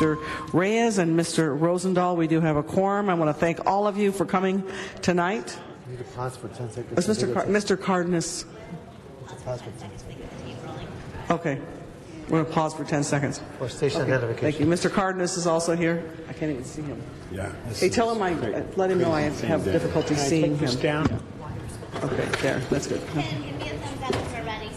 Mr. Reyes and Mr. Rosendahl. We do have a quorum. I want to thank all of you for coming tonight. You need to pause for 10 seconds. Mr. Cardenas. Okay. We're going to pause for 10 seconds. For station Okay. identification. Thank you. Mr. Cardenas is also here. I can't even see him. Yeah. Hey, tell him let him know I have difficulty seeing him. Down? Okay, there. That's good. Give me a thumbs up if we're ready.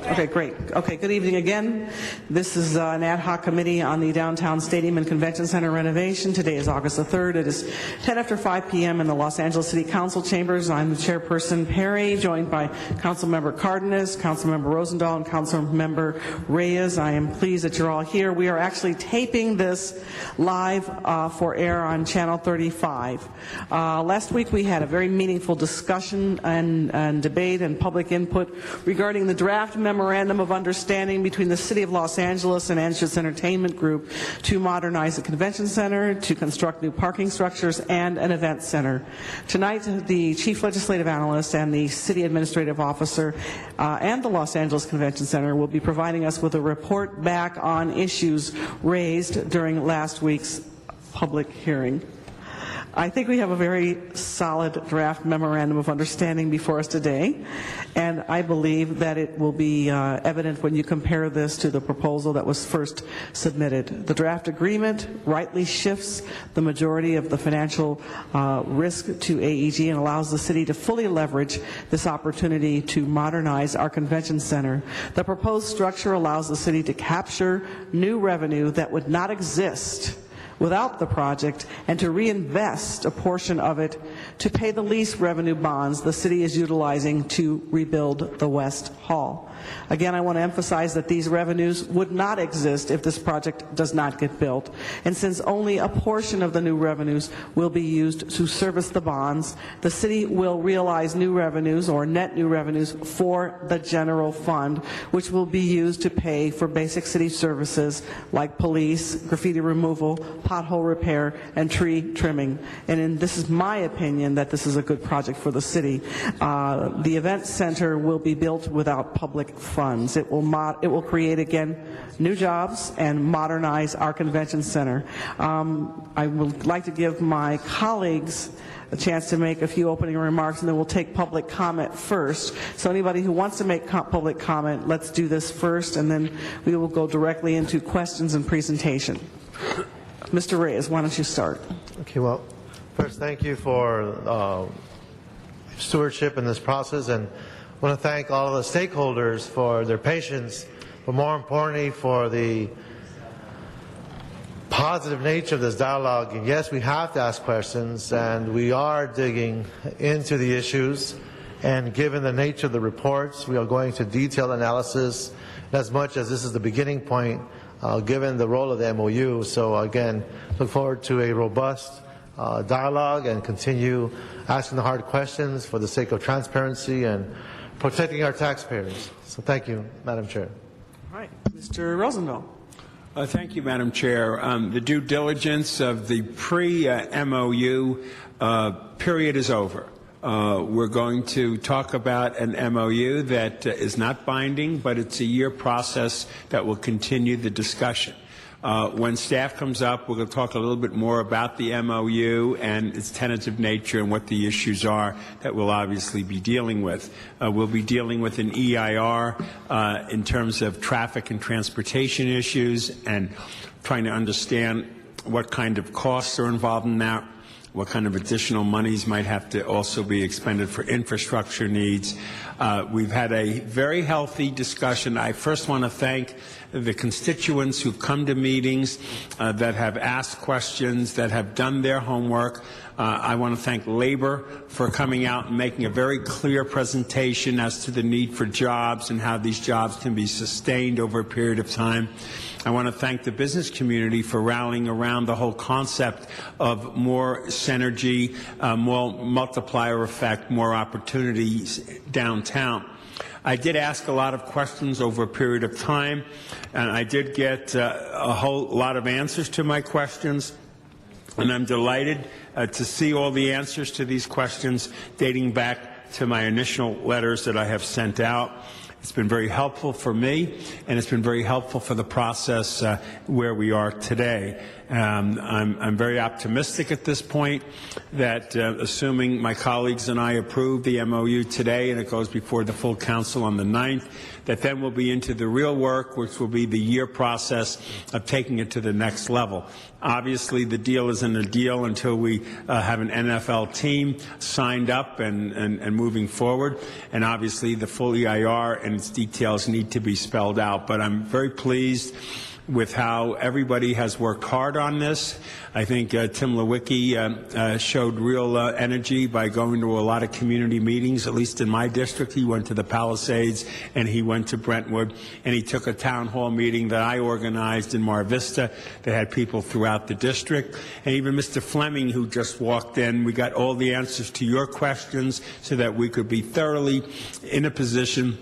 Okay, great. Okay, good evening again. This is an ad hoc committee on the Downtown Stadium and Convention Center renovation. Today is August the 3rd. It is 10 after 5 p.m. in the Los Angeles City Council chambers. I'm the chairperson, Perry, joined by Councilmember Cardenas, Councilmember Rosendahl, and Councilmember Reyes. I am pleased that you're all here. We are actually taping this live for air on Channel 35. Last week we had a very meaningful discussion and debate and public input regarding the draft memorandum of understanding between the City of Los Angeles and Anschutz Entertainment Group to modernize the convention center, to construct new parking structures, and an event center. Tonight, the Chief Legislative Analyst and the City Administrative Officer and the Los Angeles Convention Center will be providing us with a report back on issues raised during last week's public hearing. I think we have a very solid draft memorandum of understanding before us today, and I believe that it will be evident when you compare this to the proposal that was first submitted. The draft agreement rightly shifts the majority of the financial risk to AEG and allows the city to fully leverage this opportunity to modernize our convention center. The proposed structure allows the city to capture new revenue that would not exist without the project and to reinvest a portion of it to pay the lease revenue bonds the city is utilizing to rebuild the West Hall. Again, I want to emphasize that these revenues would not exist if this project does not get built. And since only a portion of the new revenues will be used to service the bonds, the city will realize new revenues or net new revenues for the general fund, which will be used to pay for basic city services like police, graffiti removal, pothole repair, and tree trimming. And this is my opinion that this is a good project for the city. The event center will be built without public funds. It will create, again, new jobs and modernize our convention center. I would like to give my colleagues a chance to make a few opening remarks, and then we'll take public comment first. So anybody who wants to make public comment, let's do this first, and then we will go directly into questions and presentation. Mr. Reyes, why don't you start? Okay, well, first, thank you for stewardship in this process, and I want to thank all of the stakeholders for their patience, but more importantly for the positive nature of this dialogue. And yes, we have to ask questions, and we are digging into the issues, and given the nature of the reports, we are going to detailed analysis as much as this is the beginning point, given the role of the MOU. So again, look forward to a robust dialogue and continue asking the hard questions for the sake of transparency and protecting our taxpayers. So thank you, Madam Chair. All right. Mr. Rosendahl. Thank you, Madam Chair. The due diligence of the pre-MOU period is over. We're going to talk about an MOU that is not binding, but it's a year process that will continue the discussion. When staff comes up, we're going to talk a little bit more about the MOU and its tentative nature and what the issues are that we'll obviously be dealing with. We'll be dealing with an EIR in terms of traffic and transportation issues and trying to understand what kind of costs are involved in that, what kind of additional monies might have to also be expended for infrastructure needs. We've had a very healthy discussion. I first want to thank the constituents who've come to meetings, that have asked questions, that have done their homework. I want to thank labor for coming out and making a very clear presentation as to the need for jobs and how these jobs can be sustained over a period of time. I want to thank the business community for rallying around the whole concept of more synergy, more multiplier effect, more opportunities downtown. I did ask a lot of questions over a period of time, and I did get a whole lot of answers to my questions, and I'm delighted to see all the answers to these questions dating back to my initial letters that I have sent out. It's been very helpful for me, and it's been very helpful for the process where we are today. I'm very optimistic at this point that, assuming my colleagues and I approve the MOU today and it goes before the full council on the 9th, that then we'll be into the real work, which will be the year process of taking it to the next level. Obviously, the deal isn't a deal until we have an NFL team signed up and moving forward. And obviously, the full EIR and its details need to be spelled out. But I'm very pleased with how everybody has worked hard on this. I think Tim Lewicki showed real energy by going to a lot of community meetings, at least in my district. He went to the Palisades and he went to Brentwood, and he took a town hall meeting that I organized in Mar Vista that had people throughout the district. And even Mr. Fleming, who just walked in, we got all the answers to your questions so that we could be thoroughly in a position,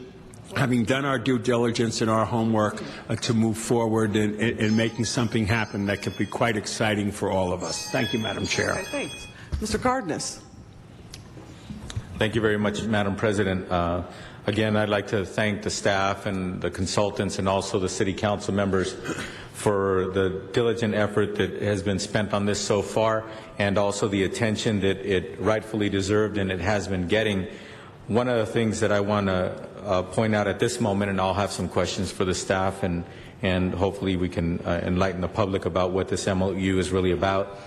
having done our due diligence and our homework, to move forward in making something happen that could be quite exciting for all of us. Thank you, Madam Chair. Okay, thanks. Mr. Cardenas. Thank you very much, Madam President. Again, I'd like to thank the staff and the consultants and also the City Council members for the diligent effort that has been spent on this so far, and also the attention that it rightfully deserved and it has been getting. One of the things that I want to point out at this moment, and I'll have some questions for the staff, and hopefully we can enlighten the public about what this MOU is really about.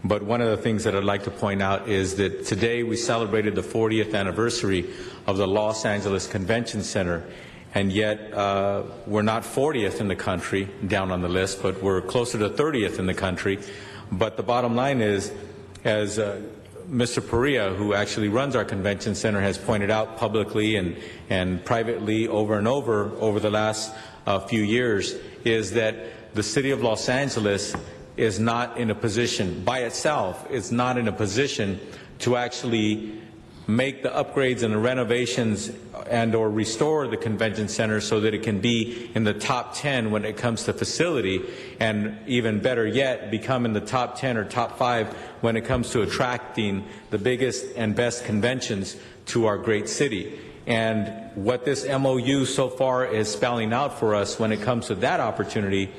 But one of the things that I'd like to point out is that today we celebrated the 40th anniversary of the Los Angeles Convention Center, and yet we're not 40th in the country down on the list, but we're closer to 30th in the country. But the bottom line is, as Mr. Perea, who actually runs our convention center, has pointed out publicly and privately over and over the last few years, is that the city of Los Angeles is not in a position, by itself, is not in a position to actually make the upgrades and the renovations and or restore the convention center so that it can be in the top 10 when it comes to facility, and even better yet, become in the top 10 or top 5 when it comes to attracting the biggest and best conventions to our great city. And what this MOU so far is spelling out for us when it comes to that opportunity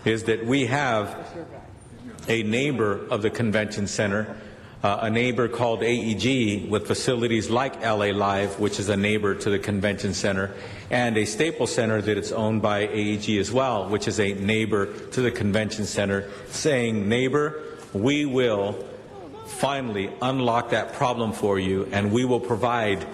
is that we have a neighbor of the convention center, a neighbor called AEG, with facilities like LA Live, which is a neighbor to the convention center, and a Staples Center that is owned by AEG as well, which is a neighbor to the convention center, saying, neighbor, we will finally unlock that problem for you, and we will provide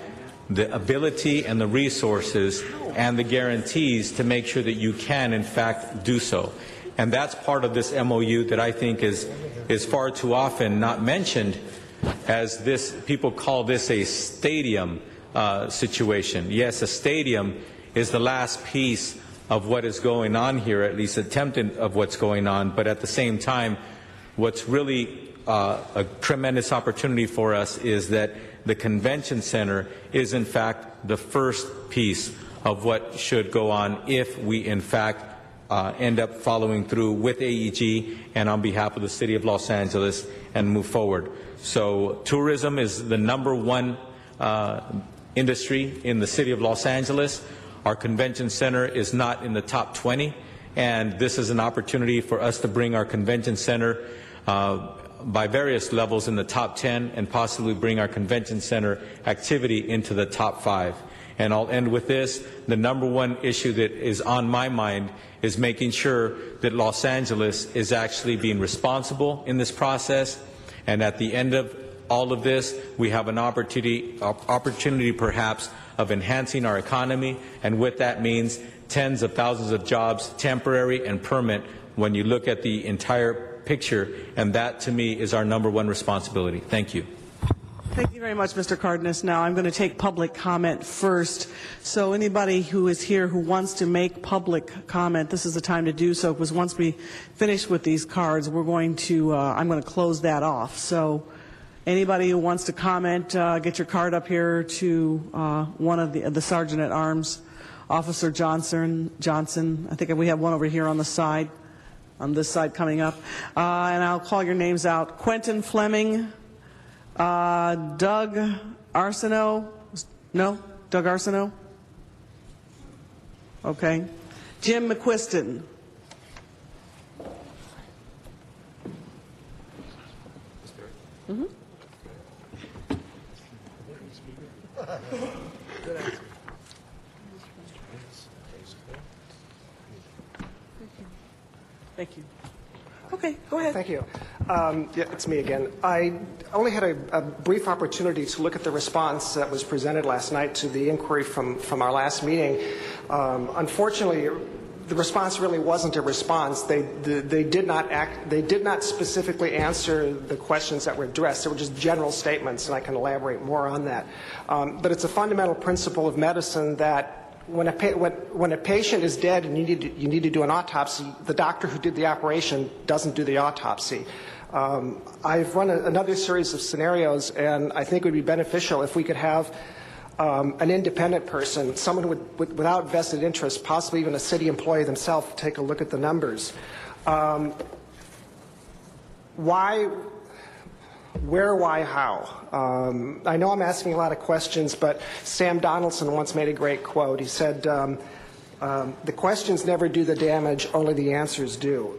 the ability and the resources and the guarantees to make sure that you can, in fact, do so. And that's part of this MOU that I think is far too often not mentioned, as this, people call this a stadium situation. Yes, a stadium is the last piece of what is going on here, at least attempted of what's going on, but at the same time, what's really a tremendous opportunity for us is that the convention center is in fact the first piece of what should go on if we in fact end up following through with AEG and on behalf of the City of Los Angeles and move forward. So tourism is the #1 industry in the City of Los Angeles. Our convention center is not in the top 20, and this is an opportunity for us to bring our convention center by various levels in the top 10 and possibly bring our convention center activity into the top 5. And I'll end with this. The #1 issue that is on my mind is making sure that Los Angeles is actually being responsible in this process. And at the end of all of this, we have an opportunity perhaps of enhancing our economy. And what that means, tens of thousands of jobs, temporary and permanent, when you look at the entire picture. And that, to me, is our #1 responsibility. Thank you. Thank you very much, Mr. Cardenas. Now I'm going to take public comment first. So anybody who is here who wants to make public comment, this is the time to do so, because once we finish with these cards, we're going to, I'm going to close that off. So anybody who wants to comment, get your card up here to one of the Sergeant at Arms, Officer Johnson. I think we have one over here on the side, on this side coming up. And I'll call your names out. Quentin Fleming. Doug Arsenault? No? Doug Arsenault? Okay. Jim McQuiston. Thank you. Okay, go ahead. Thank you. Yeah, it's me again. I only had a brief opportunity to look at the response that was presented last night to the inquiry from our last meeting. Unfortunately, the response really wasn't a response. They did not specifically answer the questions that were addressed. They were just general statements, and I can elaborate more on that. But it's a fundamental principle of medicine that when a patient is dead and you need to do an autopsy, the doctor who did the operation doesn't do the autopsy. I've run another series of scenarios, and I think it would be beneficial if we could have an independent person, someone without vested interest, possibly even a city employee themselves, take a look at the numbers. Where, why, how? I know I'm asking a lot of questions, but Sam Donaldson once made a great quote. He said, the questions never do the damage, only the answers do.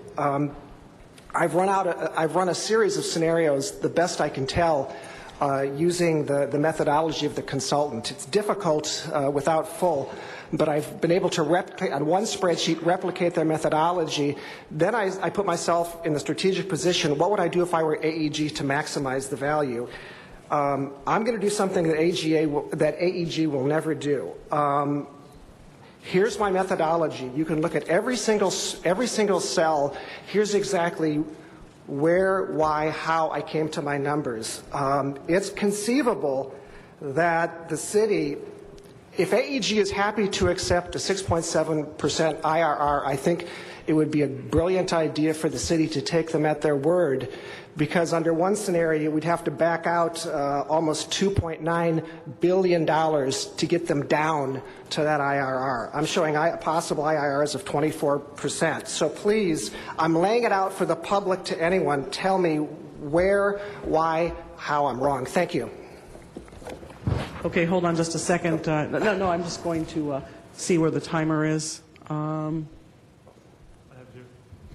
I've run a series of scenarios, the best I can tell, using the methodology of the consultant. It's difficult without full, but I've been able to replicate on one spreadsheet, replicate their methodology. Then I put myself in the strategic position, what would I do if I were AEG to maximize the value? I'm going to do something that AEG will never do. Here's my methodology. You can look at every single cell. Here's exactly where, why, how I came to my numbers. It's conceivable that the city, if AEG is happy to accept a 6.7% IRR, I think it would be a brilliant idea for the city to take them at their word, because under one scenario, we'd have to back out almost $2.9 billion to get them down to that IRR. I'm showing possible IRRs of 24%. So please, I'm laying it out for the public to anyone. Tell me where, why, how I'm wrong. Thank you. Okay, hold on just a second. No, I'm just going to see where the timer is.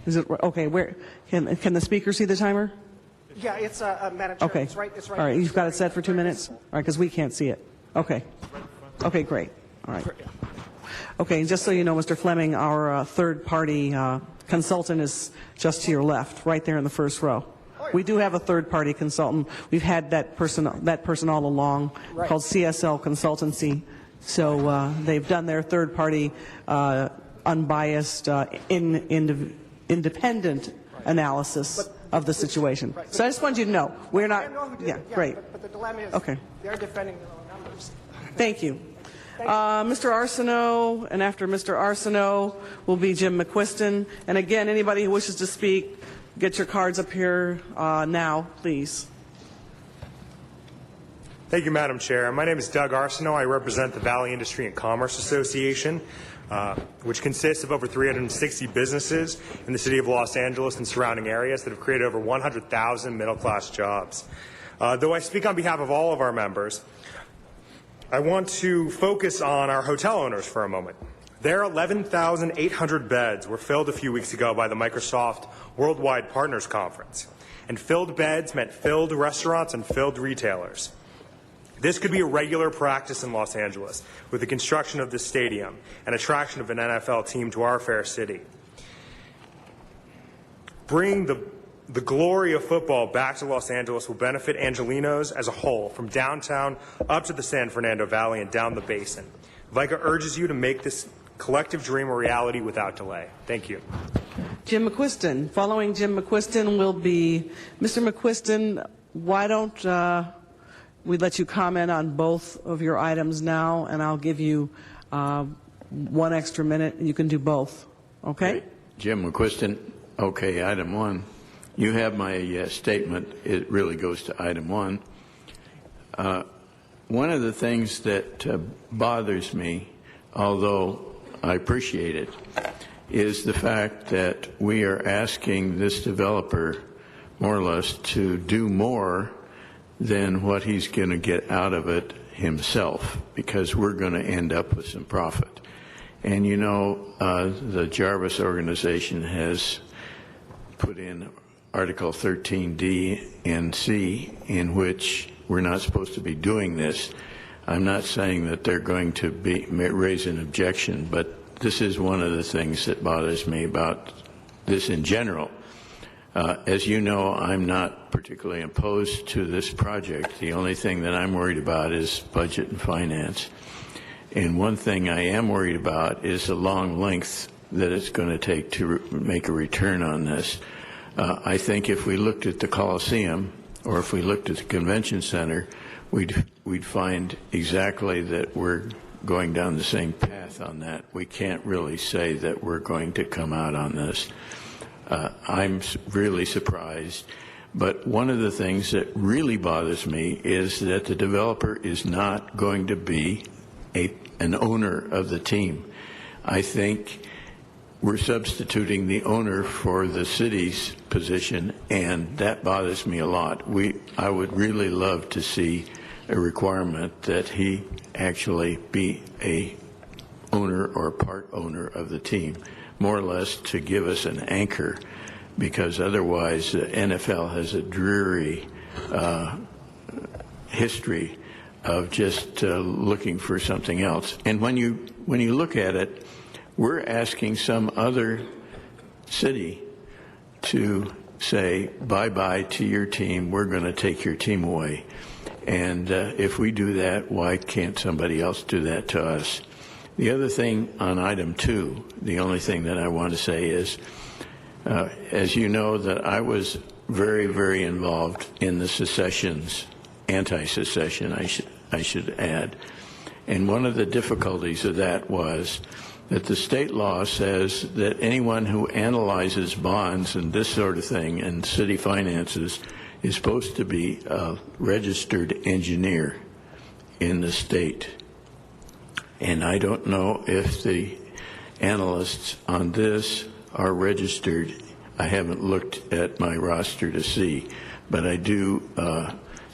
Is it okay? Where can the speaker see the timer? Yeah, it's Madam Chair. Okay. It's right. All right, you've got it set for 2 minutes. All right, because we can't see it. Okay. Okay, great. All right. Okay, just so you know, Mr. Fleming, our third-party consultant is just to your left, right there in the first row. We do have a third-party consultant. We've had that person all along, right, called CSL Consultancy. So they've done their third-party, unbiased, independent analysis of the situation. Right. So I just wanted you to know we're not. Yeah, great. But the dilemma is, okay, they're defending their own numbers. Thank you. Mr. Arsenault, and after Mr. Arsenault will be Jim McQuiston. And again, anybody who wishes to speak, get your cards up here now, please. Thank you, Madam Chair. My name is Doug Arsenault. I represent the Valley Industry and Commerce Association, which consists of over 360 businesses in the city of Los Angeles and surrounding areas that have created over 100,000 middle-class jobs. Though I speak on behalf of all of our members, I want to focus on our hotel owners for a moment. Their 11,800 beds were filled a few weeks ago by the Microsoft Worldwide Partners Conference. And filled beds meant filled restaurants and filled retailers. This could be a regular practice in Los Angeles with the construction of this stadium and attraction of an NFL team to our fair city. Bringing the glory of football back to Los Angeles will benefit Angelinos as a whole, from downtown up to the San Fernando Valley and down the basin. VICA urges you to make this collective dream a reality without delay. Thank you. Jim McQuiston. Following Jim McQuiston will be Mr. McQuiston. Why don't we let you comment on both of your items now, and I'll give you 1 extra minute. You can do both. Okay? Jim McQuiston. Okay, item 1. You have my statement. It really goes to item 1. One of the things that bothers me, although I appreciate it, is the fact that we are asking this developer, more or less, to do more than what he's going to get out of it himself, because we're going to end up with some profit. And you know, the Jarvis organization has put in Article 13D and C, in which we're not supposed to be doing this. I'm not saying that they're going to raise an objection, but this is one of the things that bothers me about this in general. As you know, I'm not particularly opposed to this project. The only thing that I'm worried about is budget and finance. And one thing I am worried about is the long length that it's going to take to make a return on this. I think if we looked at the Coliseum or if we looked at the Convention Center, we'd find exactly that we're going down the same path on that. We can't really say that we're going to come out on this. I'm really surprised. But one of the things that really bothers me is that the developer is not going to be an owner of the team. I think we're substituting the owner for the city's position, and that bothers me a lot. I would really love to see a requirement that he actually be a owner or part owner of the team, more or less to give us an anchor, because otherwise the NFL has a dreary history of just looking for something else. And when you look at it, we're asking some other city to say bye-bye to your team. We're going to take your team away. And if we do that, why can't somebody else do that to us? The other thing on item 2, the only thing that I want to say is, as you know, that I was very, very involved in the secessions, anti-secession, I should add. And one of the difficulties of that was that the state law says that anyone who analyzes bonds and this sort of thing and city finances is supposed to be a registered engineer in the state. And I don't know if the analysts on this are registered. I haven't looked at my roster to see, but I do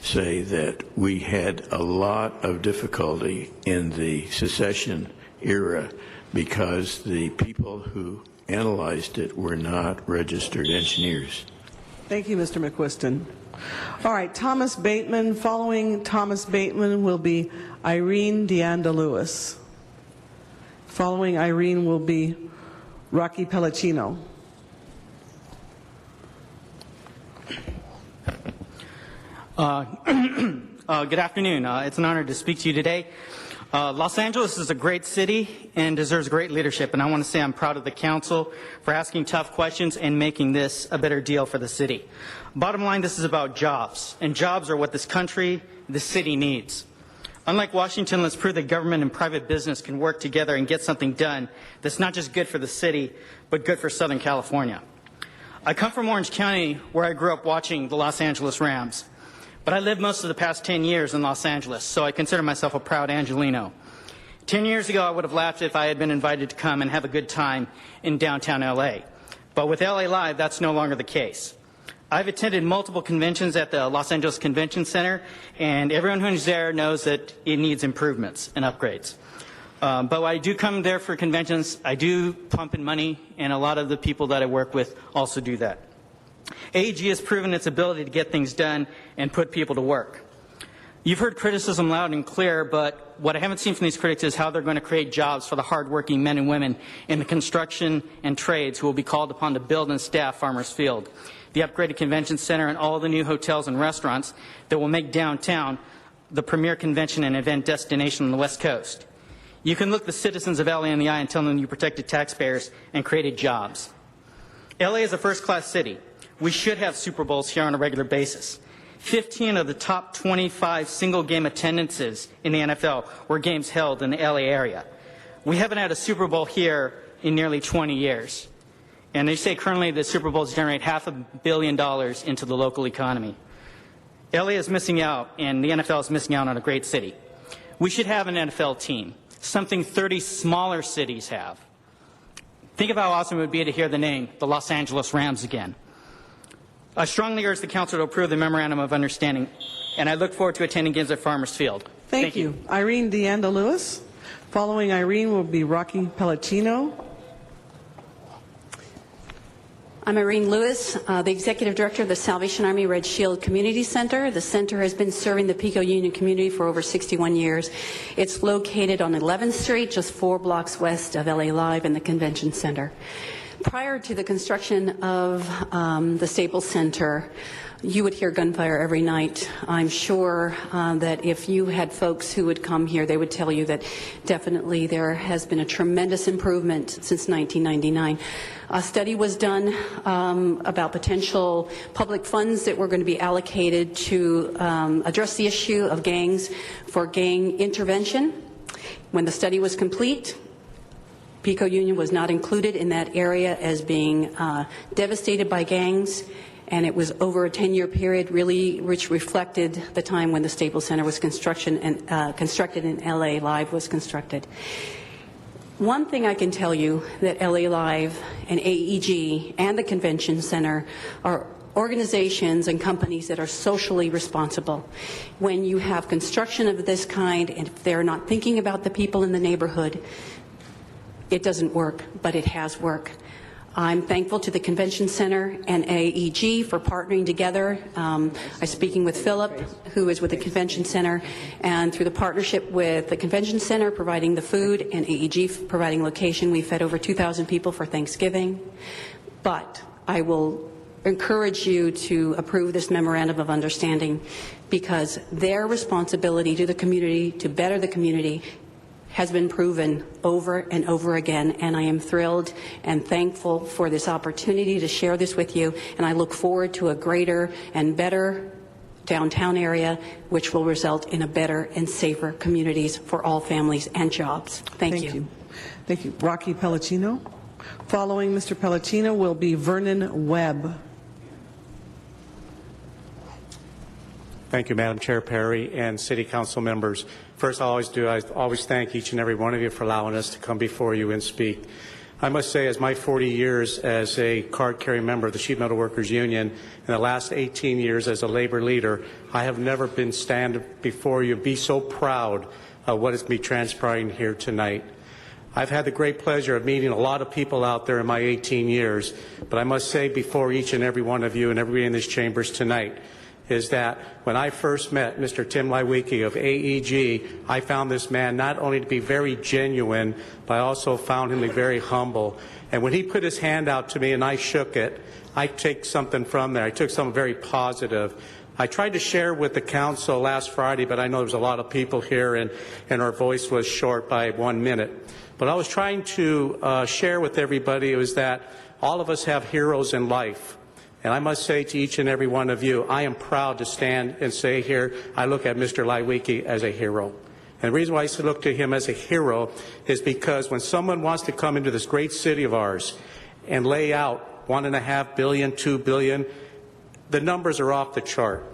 say that we had a lot of difficulty in the secession era because the people who analyzed it were not registered engineers. Thank you, Mr. McQuiston. All right, Thomas Bateman. Following Thomas Bateman will be Irene DeAnda-Lewis. Following Irene will be Rocky Pellicino. Good afternoon. It's an honor to speak to you today. Los Angeles is a great city and deserves great leadership, and I want to say I'm proud of the council for asking tough questions and making this a better deal for the city. Bottom line, this is about jobs, and jobs are what this country, this city needs. Unlike Washington, let's prove that government and private business can work together and get something done that's not just good for the city, but good for Southern California. I come from Orange County, where I grew up watching the Los Angeles Rams. But I lived most of the past 10 years in Los Angeles, so I consider myself a proud Angelino. 10 years ago, I would have laughed if I had been invited to come and have a good time in downtown LA. But with LA Live, that's no longer the case. I've attended multiple conventions at the Los Angeles Convention Center, and everyone who's there knows that it needs improvements and upgrades. But when I do come there for conventions, I do pump in money, and a lot of the people that I work with also do that. AEG has proven its ability to get things done and put people to work. You've heard criticism loud and clear, but what I haven't seen from these critics is how they're going to create jobs for the hardworking men and women in the construction and trades who will be called upon to build and staff Farmers Field, the upgraded convention center, and all the new hotels and restaurants that will make downtown the premier convention and event destination on the West Coast. You can look the citizens of LA in the eye and tell them you protected taxpayers and created jobs. LA is a first-class city. We should have Super Bowls here on a regular basis. 15 of the top 25 single-game attendances in the NFL were games held in the LA area. We haven't had a Super Bowl here in nearly 20 years. And they say currently the Super Bowls generate $500 million into the local economy. LA is missing out, and the NFL is missing out on a great city. We should have an NFL team, something 30 smaller cities have. Think of how awesome it would be to hear the name, the Los Angeles Rams, again. I strongly urge the council to approve the memorandum of understanding, and I look forward to attending games at Farmers Field. Thank you. Irene DeAnda-Lewis. Following Irene will be Rocky Pellicino. I'm Irene Lewis, the Executive Director of the Salvation Army Red Shield Community Center. The center has been serving the Pico Union community for over 61 years. It's located on 11th Street, just 4 blocks west of LA Live and the Convention Center. Prior to the construction of the Staples Center, you would hear gunfire every night. I'm sure that if you had folks who would come here, they would tell you that definitely there has been a tremendous improvement since 1999. A study was done about potential public funds that were going to be allocated to address the issue of gangs for gang intervention. When the study was complete, Pico Union was not included in that area as being devastated by gangs. And it was over a 10-year period, really, which reflected the time when the Staples Center was constructed and LA Live was constructed. One thing I can tell you that LA Live and AEG and the Convention Center are organizations and companies that are socially responsible. When you have construction of this kind, and if they're not thinking about the people in the neighborhood, it doesn't work, but it has worked. I'm thankful to the Convention Center and AEG for partnering together. I'm speaking with Philip, who is with the Convention Center, and through the partnership with the Convention Center providing the food and AEG providing location, we fed over 2,000 people for Thanksgiving. But I will encourage you to approve this memorandum of understanding because their responsibility to the community, to better the community, has been proven over and over again, and I am thrilled and thankful for this opportunity to share this with you, and I look forward to a greater and better downtown area, which will result in a better and safer communities for all families and jobs. Thank you. Thank you. Rocky Pellicino. Following Mr. Pellicino will be Vernon Webb. Thank you, Madam Chair Perry and City Council members. First, I always thank each and every one of you for allowing us to come before you and speak. I must say, as my 40 years as a card-carrying member of the Sheet Metal Workers Union and the last 18 years as a labor leader, I have never been stand before you and be so proud of what is transpiring here tonight. I've had the great pleasure of meeting a lot of people out there in my 18 years, but I must say before each and every one of you and everybody in this chambers tonight, is that when I first met Mr. Tim Lewicki of AEG, I found this man not only to be very genuine, but I also found him to be very humble. And when he put his hand out to me and I shook it, I took something from there. I took something very positive. I tried to share with the council last Friday, but I know there was a lot of people here and our voice was short by 1 minute. But I was trying to share with everybody was that all of us have heroes in life. And I must say to each and every one of you, I am proud to stand and say here, I look at Mr. Lewicki as a hero. And the reason why I look to him as a hero is because when someone wants to come into this great city of ours and lay out $1.5 billion, $2 billion, the numbers are off the chart.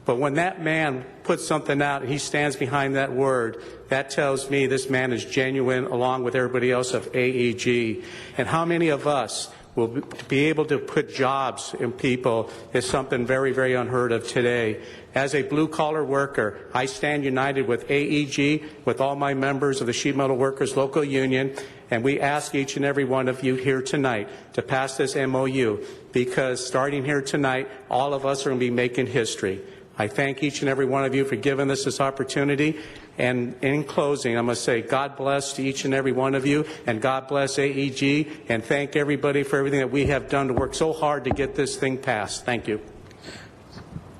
But when that man puts something out and he stands behind that word, that tells me this man is genuine along with everybody else of AEG. And how many of us will be able to put jobs in people is something very, very unheard of today. As a blue-collar worker, I stand united with AEG, with all my members of the Sheet Metal Workers Local Union, and we ask each and every one of you here tonight to pass this MOU, because starting here tonight, all of us are going to be making history. I thank each and every one of you for giving us this opportunity. And in closing, I must say God bless to each and every one of you, and God bless AEG, and thank everybody for everything that we have done to work so hard to get this thing passed. Thank you.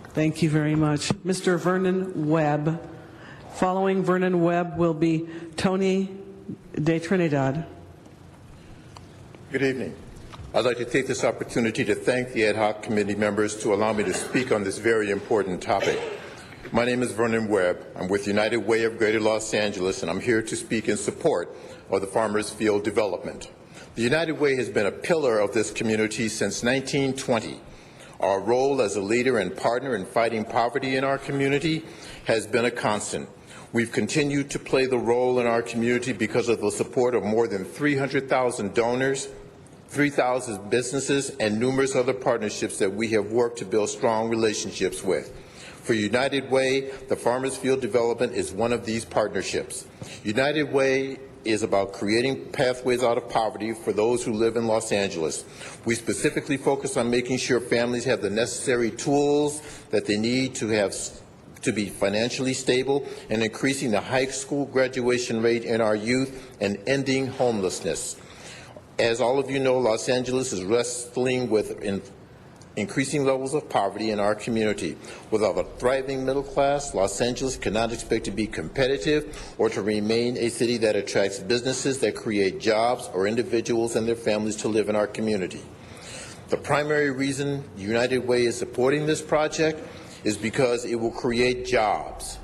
Thank you very much. Mr. Vernon Webb. Following Vernon Webb will be Tony de Trinidad. Good evening. I'd like to take this opportunity to thank the ad hoc committee members to allow me to speak on this very important topic. My name is Vernon Webb. I'm with United Way of Greater Los Angeles, and I'm here to speak in support of the Farmers Field development. The United Way has been a pillar of this community since 1920. Our role as a leader and partner in fighting poverty in our community has been a constant. We've continued to play the role in our community because of the support of more than 300,000 donors, 3,000 businesses, and numerous other partnerships that we have worked to build strong relationships with. For United Way, the Farmers Field development is one of these partnerships. United Way is about creating pathways out of poverty for those who live in Los Angeles. We specifically focus on making sure families have the necessary tools that they need to be financially stable, and increasing the high school graduation rate in our youth and ending homelessness. As all of you know, Los Angeles is wrestling with increasing levels of poverty in our community. Without a thriving middle class, Los Angeles cannot expect to be competitive or to remain a city that attracts businesses that create jobs or individuals and their families to live in our community. The primary reason United Way is supporting this project is because it will create jobs,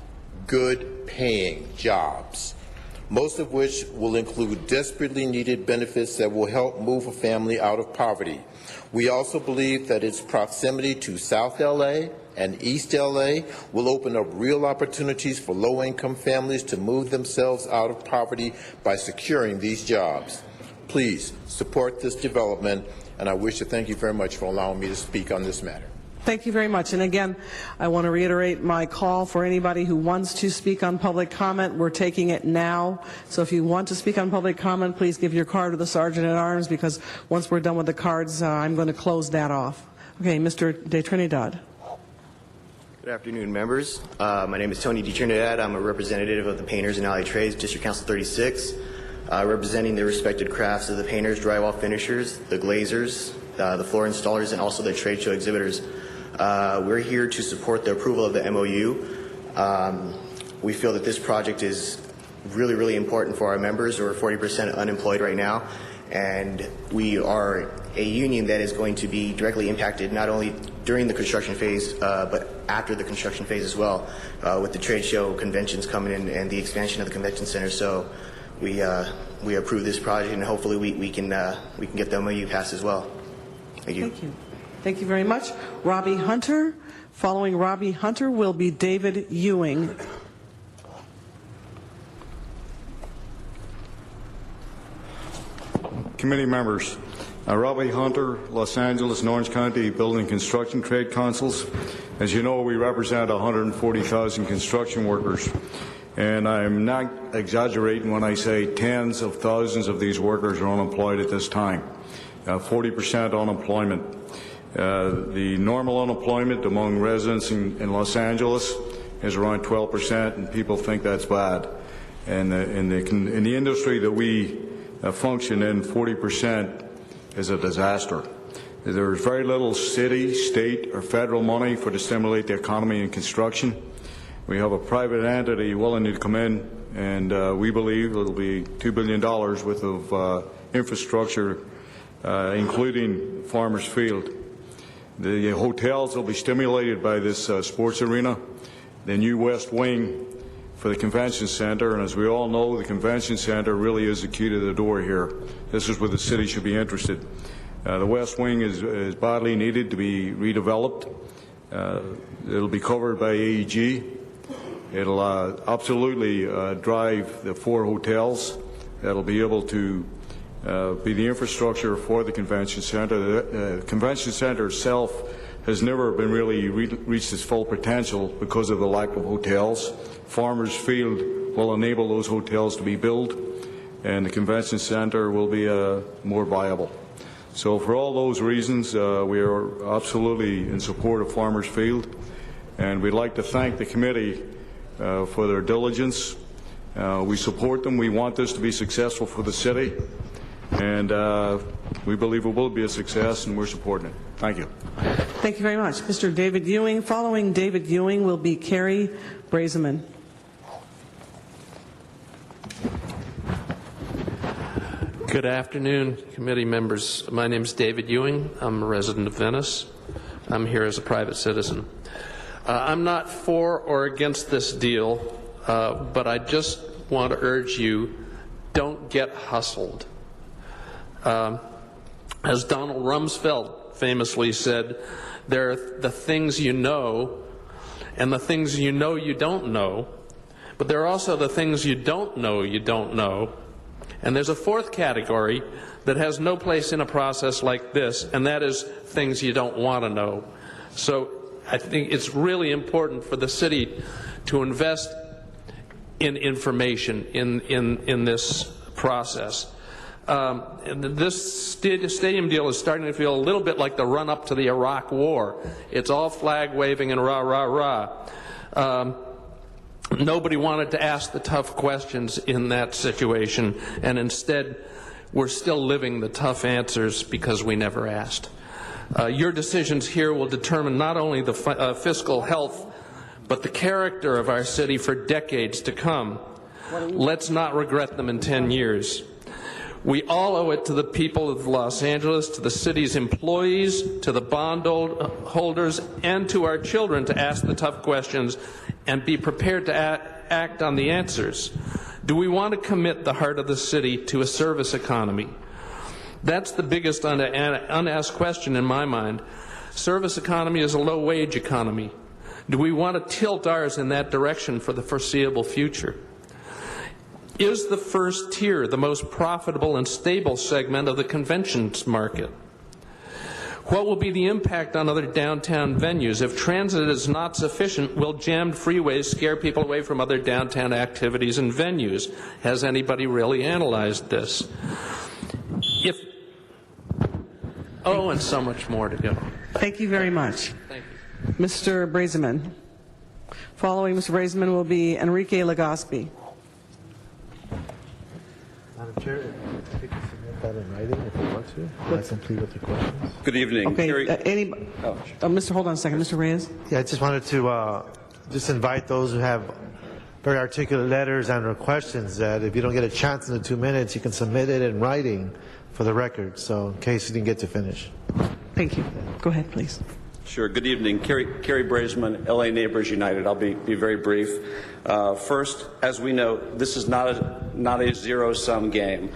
good paying jobs, most of which will include desperately needed benefits that will help move a family out of poverty. We also believe that its proximity to South LA and East LA will open up real opportunities for low-income families to move themselves out of poverty by securing these jobs. Please support this development, and I wish to thank you very much for allowing me to speak on this matter. Thank you very much. And again, I want to reiterate my call for anybody who wants to speak on public comment. We're taking it now. So if you want to speak on public comment, please give your card to the Sergeant at Arms, because once we're done with the cards, I'm going to close that off. Okay, Mr. De Trinidad. Good afternoon, members. My name is Tony De Trinidad. I'm a representative of the Painters and Alley Trades, District Council 36, representing the respected crafts of the painters, drywall finishers, the glazers, the floor installers, and also the trade show exhibitors. We're here to support the approval of the MOU. We feel that this project is really, really important for our members. We're 40% unemployed right now, and we are a union that is going to be directly impacted not only during the construction phase, but after the construction phase as well, with the trade show conventions coming in and the expansion of the convention center. So we approve this project, and hopefully we can get the MOU passed as well. Thank you. Thank you. Thank you very much. Robbie Hunter. Following Robbie Hunter will be David Ewing. Committee members, Robbie Hunter, Los Angeles and Orange County Building Construction Trade Councils. As you know, we represent 140,000 construction workers, and I'm not exaggerating when I say tens of thousands of these workers are unemployed at this time. 40% unemployment. The normal unemployment among residents in Los Angeles is around 12%, and people think that's bad. And in the industry that we function in, 40% is a disaster. There's very little city, state, or federal money to stimulate the economy and construction. We have a private entity willing to come in, and we believe it'll be $2 billion worth of infrastructure, including Farmers Field. The hotels will be stimulated by this sports arena, the new West Wing for the convention center, and as we all know, the convention center really is the key to the door here. This is where the city should be interested. The West Wing is badly needed to be redeveloped. It'll be covered by AEG. It'll absolutely drive the 4 hotels. That'll be able to be the infrastructure for the convention center. The convention center itself has never been really reached its full potential because of the lack of hotels. Farmers Field will enable those hotels to be built, and the convention center will be more viable. So for all those reasons, we are absolutely in support of Farmers Field, and we'd like to thank the committee for their diligence. We support them. We want this to be successful for the city, and we believe it will be a success, and we're supporting it. Thank you. Thank you very much. Mr. David Ewing. Following David Ewing will be Carrie Brazeman. Good afternoon, committee members. My name is David Ewing. I'm a resident of Venice. I'm here as a private citizen. I'm not for or against this deal, but I just want to urge you, don't get hustled. As Donald Rumsfeld famously said, there are the things you know and the things you know you don't know, but there are also the things you don't know you don't know. And there's a fourth category that has no place in a process like this, and that is things you don't want to know. So I think it's really important for the city to invest in information in this process. This stadium deal is starting to feel a little bit like the run-up to the Iraq War. It's all flag waving and rah, rah, rah. Nobody wanted to ask the tough questions in that situation, and instead we're still living the tough answers because we never asked. Your decisions here will determine not only the fiscal health, but the character of our city for decades to come. Let's not regret them in 10 years. We all owe it to the people of Los Angeles, to the city's employees, to the bond holders, and to our children to ask the tough questions and be prepared to act on the answers. Do we want to commit the heart of the city to a service economy? That's the biggest unasked question in my mind. Service economy is a low-wage economy. Do we want to tilt ours in that direction for the foreseeable future? Is the first tier the most profitable and stable segment of the conventions market? What will be the impact on other downtown venues? If transit is not sufficient, will jammed freeways scare people away from other downtown activities and venues? Has anybody really analyzed this? And so much more to go. Thank you very much. Thank you. Mr. Brazeman. Following Mr. Brazeman will be Enrique Legaspi. Madam Chair, you can submit that in writing if you want to. That's complete with the questions. Good evening. Okay, Mr. Hold on a second. Mr. Reyes? Yeah, I just wanted to just invite those who have very articulate letters and or questions that if you don't get a chance in the 2 minutes, you can submit it in writing for the record, so in case you didn't get to finish. Thank you. Go ahead, please. Sure. Good evening. Kerry Brazeman, LA Neighbors United. I'll be very brief. First, as we know, this is not a zero-sum game.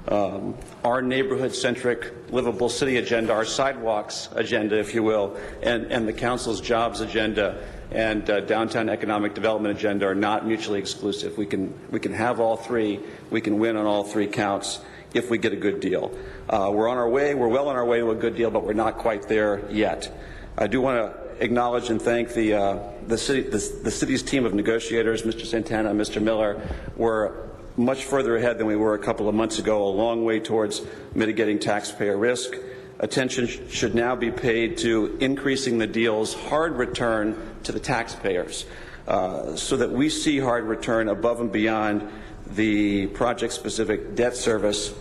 Our neighborhood-centric livable city agenda, our sidewalks agenda, if you will, and the council's jobs agenda and downtown economic development agenda are not mutually exclusive. We can have all three. We can win on all three counts if we get a good deal. We're on our way. We're well on our way to a good deal, but we're not quite there yet. I do want to acknowledge and thank the city's team of negotiators, Mr. Santana and Mr. Miller. We're much further ahead than we were a couple of months ago, a long way towards mitigating taxpayer risk. Attention should now be paid to increasing the deal's hard return to the taxpayers so that we see hard return above and beyond the project-specific debt service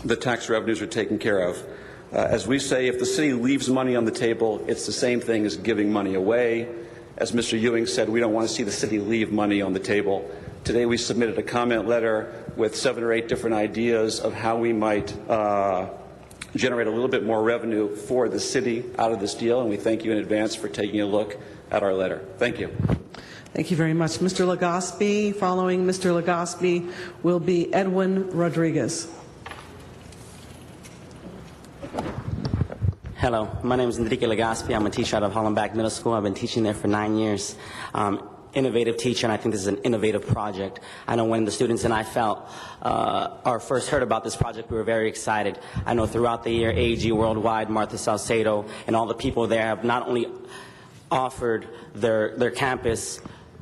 the tax revenues are taken care of. As we say, if the city leaves money on the table, it's the same thing as giving money away. As Mr. Ewing said, we don't want to see the city leave money on the table. Today we submitted a comment letter with 7 or 8 different ideas of how we might generate a little bit more revenue for the city out of this deal, and we thank you in advance for taking a look at our letter. Thank you. Thank you very much. Mr. Legaspi. Following Mr. Legaspi will be Edwin Rodriguez. Hello, my name is Enrique Legaspi. I'm a teacher out of Hollenbach Middle School. I've been teaching there for 9 years. Innovative teacher, and I think this is an innovative project. I know when the students and I first heard about this project, we were very excited. I know throughout the year, AG Worldwide, Martha Salcedo, and all the people there have not only offered their campus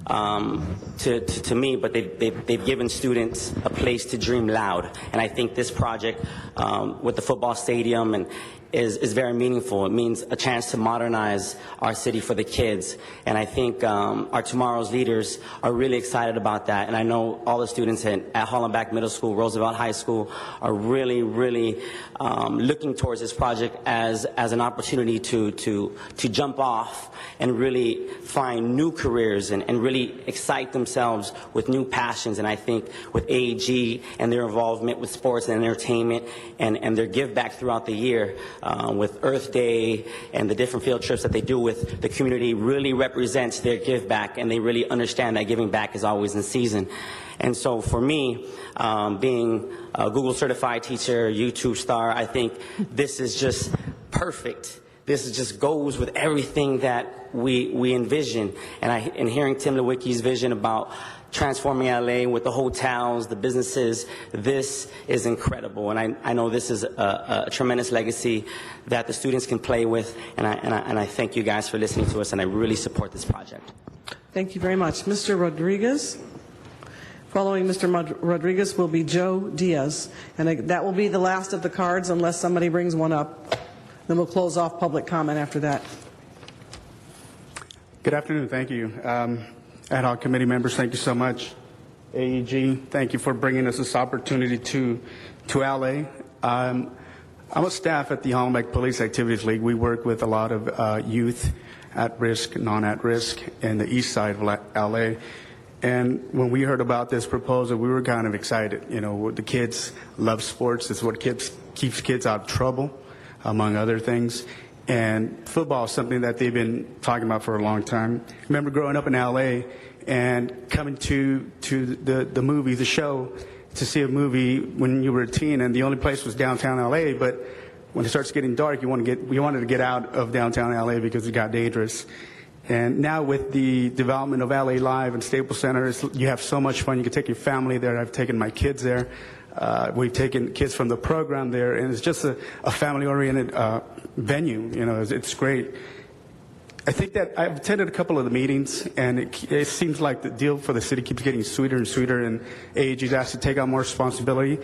to me, but they've given students a place to dream loud. And I think this project with the football stadium is very meaningful. It means a chance to modernize our city for the kids. And I think our tomorrow's leaders are really excited about that. And I know all the students at Hollenbach Middle School, Roosevelt High School are really, really looking towards this project as an opportunity to jump off and really find new careers and really excite themselves with new passions. And I think with AEG and their involvement with sports and entertainment and their give back throughout the year, with Earth Day and the different field trips that they do with the community really represents their give back, and they really understand that giving back is always in season. And so for me, being a Google certified teacher, YouTube star, I think this is just perfect this just goes with everything that we envision. And hearing Tim Lewicki's vision about transforming LA with the hotels, the businesses, this is incredible. And I know this is a tremendous legacy that the students can play with. And I thank you guys for listening to us, and I really support this project. Thank you very much. Mr. Rodriguez. Following Mr. Rodriguez will be Joe Diaz. And that will be the last of the cards unless somebody brings one up. Then we'll close off public comment after that. Good afternoon. Thank you. Ad hoc committee members, thank you so much. AEG, thank you for bringing us this opportunity to LA. I'm a staff at the Hollenbeck Police Activities League. We work with a lot of youth at risk, non-at risk, in the east side of LA. And when we heard about this proposal, we were kind of excited. You know, the kids love sports. It's what keeps kids out of trouble, among other things. And football is something that they've been talking about for a long time. I remember growing up in LA and coming to the movie, the show, to see a movie when you were a teen, and the only place was downtown LA. But when it starts getting dark, we wanted to get out of downtown LA because it got dangerous. And now with the development of LA Live and Staples Center, you have so much fun. You can take your family there. I've taken my kids there. We've taken kids from the program there, and it's just a family-oriented venue. You know, it's great. I think that I've attended a couple of the meetings, and it seems like the deal for the city keeps getting sweeter and sweeter, and AEG is asked to take on more responsibility.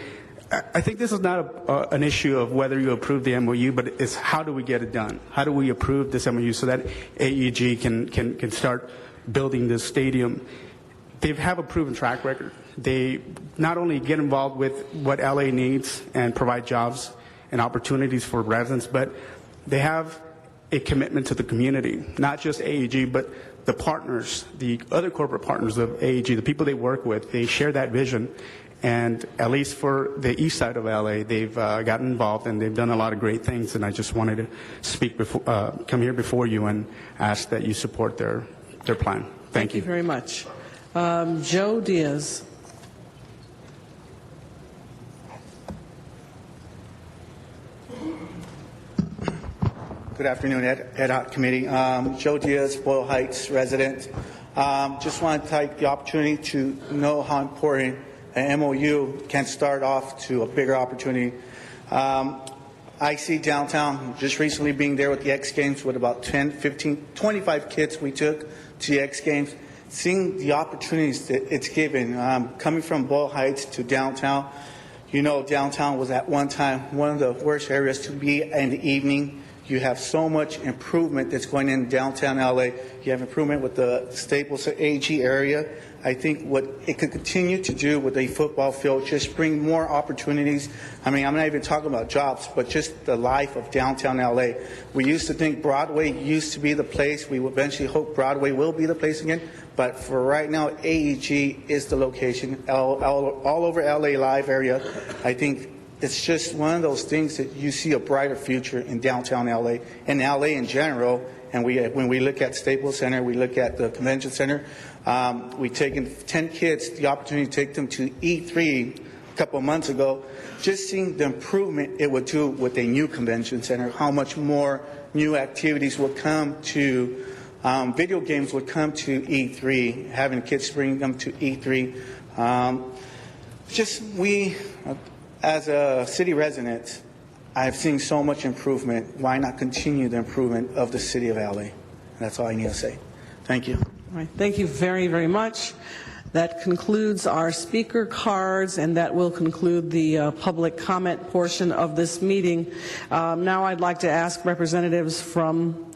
I think this is not an issue of whether you approve the MOU, but it's how do we get it done? How do we approve this MOU so that AEG can start building this stadium? They have a proven track record. They not only get involved with what LA needs and provide jobs and opportunities for residents, but they have a commitment to the community, not just AEG, but the partners, the other corporate partners of AEG, the people they work with. They share that vision. And at least for the east side of LA, they've gotten involved and they've done a lot of great things. And I just wanted to speak come here before you and ask that you support their plan. Thank you. Thank you very much. Joe Diaz. Good afternoon, Ad Hoc Committee. Joe Diaz, Boyle Heights resident. Just want to take the opportunity to know how important an MOU can start off to a bigger opportunity. I see downtown just recently being there with the X Games with about 10, 15, 25 kids we took to the X Games, seeing the opportunities that it's given. Coming from Boyle Heights to downtown, you know, downtown was at one time one of the worst areas to be in the evening. You have so much improvement that's going in downtown LA. You have improvement with the Staples AG area. I think what it could continue to do with a football field, just bring more opportunities. I mean, I'm not even talking about jobs, but just the life of downtown LA. We used to think Broadway used to be the place. We eventually hope Broadway will be the place again. But for right now, AEG is the location all over LA Live area. I think it's just one of those things that you see a brighter future in downtown LA and LA in general. And when we look at Staples Center, we look at the convention center, we've taken 10 kids, the opportunity to take them to E3 a couple of months ago, just seeing the improvement it would do with a new convention center, how much more new activities would come to, video games would come to E3, having kids bring them to E3. We, as a city resident, I've seen so much improvement. Why not continue the improvement of the city of LA? And that's all I need to say. Thank you. All right. Thank you very, very much. That concludes our speaker cards, and that will conclude the public comment portion of this meeting. Now I'd like to ask representatives from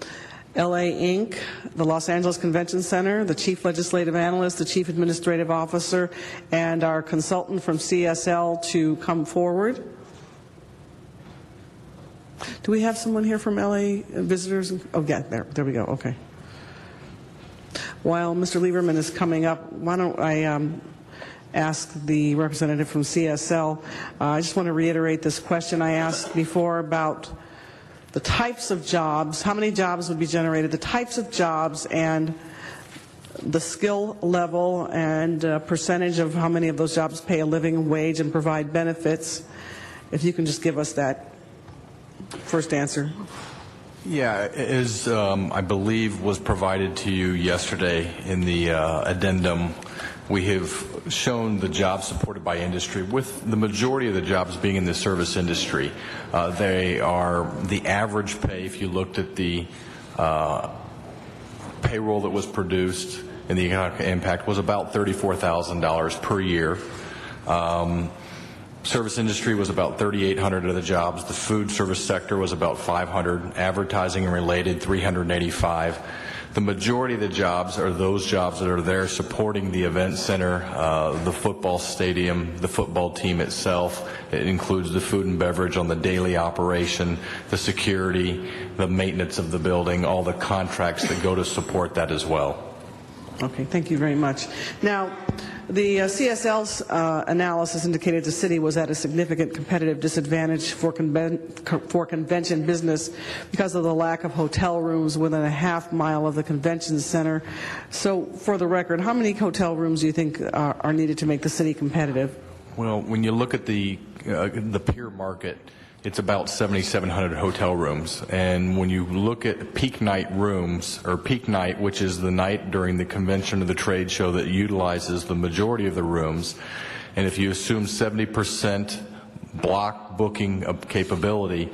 LA Inc., the Los Angeles Convention Center, the Chief Legislative Analyst, the Chief Administrative Officer, and our consultant from CSL to come forward. Do we have someone here from LA visitors? Oh, yeah, there we go. Okay. While Mr. Lieberman is coming up, why don't I ask the representative from CSL. I just want to reiterate this question I asked before about the types of jobs, how many jobs would be generated, the types of jobs, and the skill level and percentage of how many of those jobs pay a living wage and provide benefits. If you can just give us that first answer. Yeah, as I believe was provided to you yesterday in the addendum, we have shown the jobs supported by industry, with the majority of the jobs being in the service industry. They are the average pay, if you looked at the payroll that was produced and the economic impact, was about $34,000 per year. Service industry was about 3,800 of the jobs. The food service sector was about 500. Advertising and related, 385. The majority of the jobs are those jobs that are there supporting the event center, the football stadium, the football team itself. It includes the food and beverage on the daily operation, the security, the maintenance of the building, all the contracts that go to support that as well. Okay, thank you very much. Now, the CSL's analysis indicated the city was at a significant competitive disadvantage for convention business because of the lack of hotel rooms within a half mile of the convention center. So, for the record, how many hotel rooms do you think are needed to make the city competitive? Well, when you look at the peer market, it's about 7,700 hotel rooms. And when you look at peak night rooms, or peak night, which is the night during the convention or the trade show that utilizes the majority of the rooms, and if you assume 70% block booking of capability,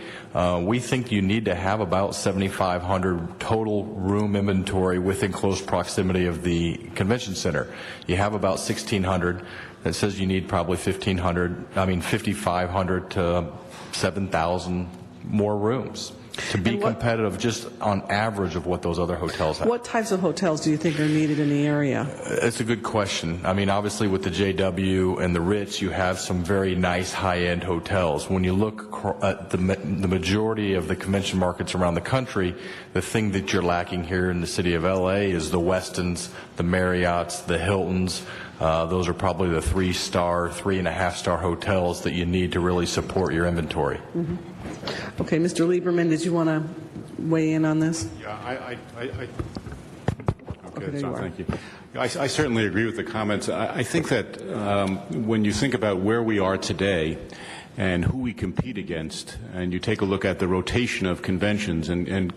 we think you need to have about 7,500 total room inventory within close proximity of the convention center. You have about 1,600. That says you need probably 5,500 to 7,000 more rooms to be competitive just on average of what those other hotels have. What types of hotels do you think are needed in the area? It's a good question. I mean, obviously with the JW and the Ritz, you have some very nice high-end hotels. When you look at the majority of the convention markets around the country, the thing that you're lacking here in the city of LA is the Westins, the Marriotts, the Hiltons. Those are probably the 3-star, 3.5-star hotels that you need to really support your inventory. Mm-hmm. Okay, Mr. Lieberman, did you want to weigh in on this? Yeah, Okay, there you are. Thank you. I certainly agree with the comments. I think that when you think about where we are today and who we compete against, and you take a look at the rotation of conventions, and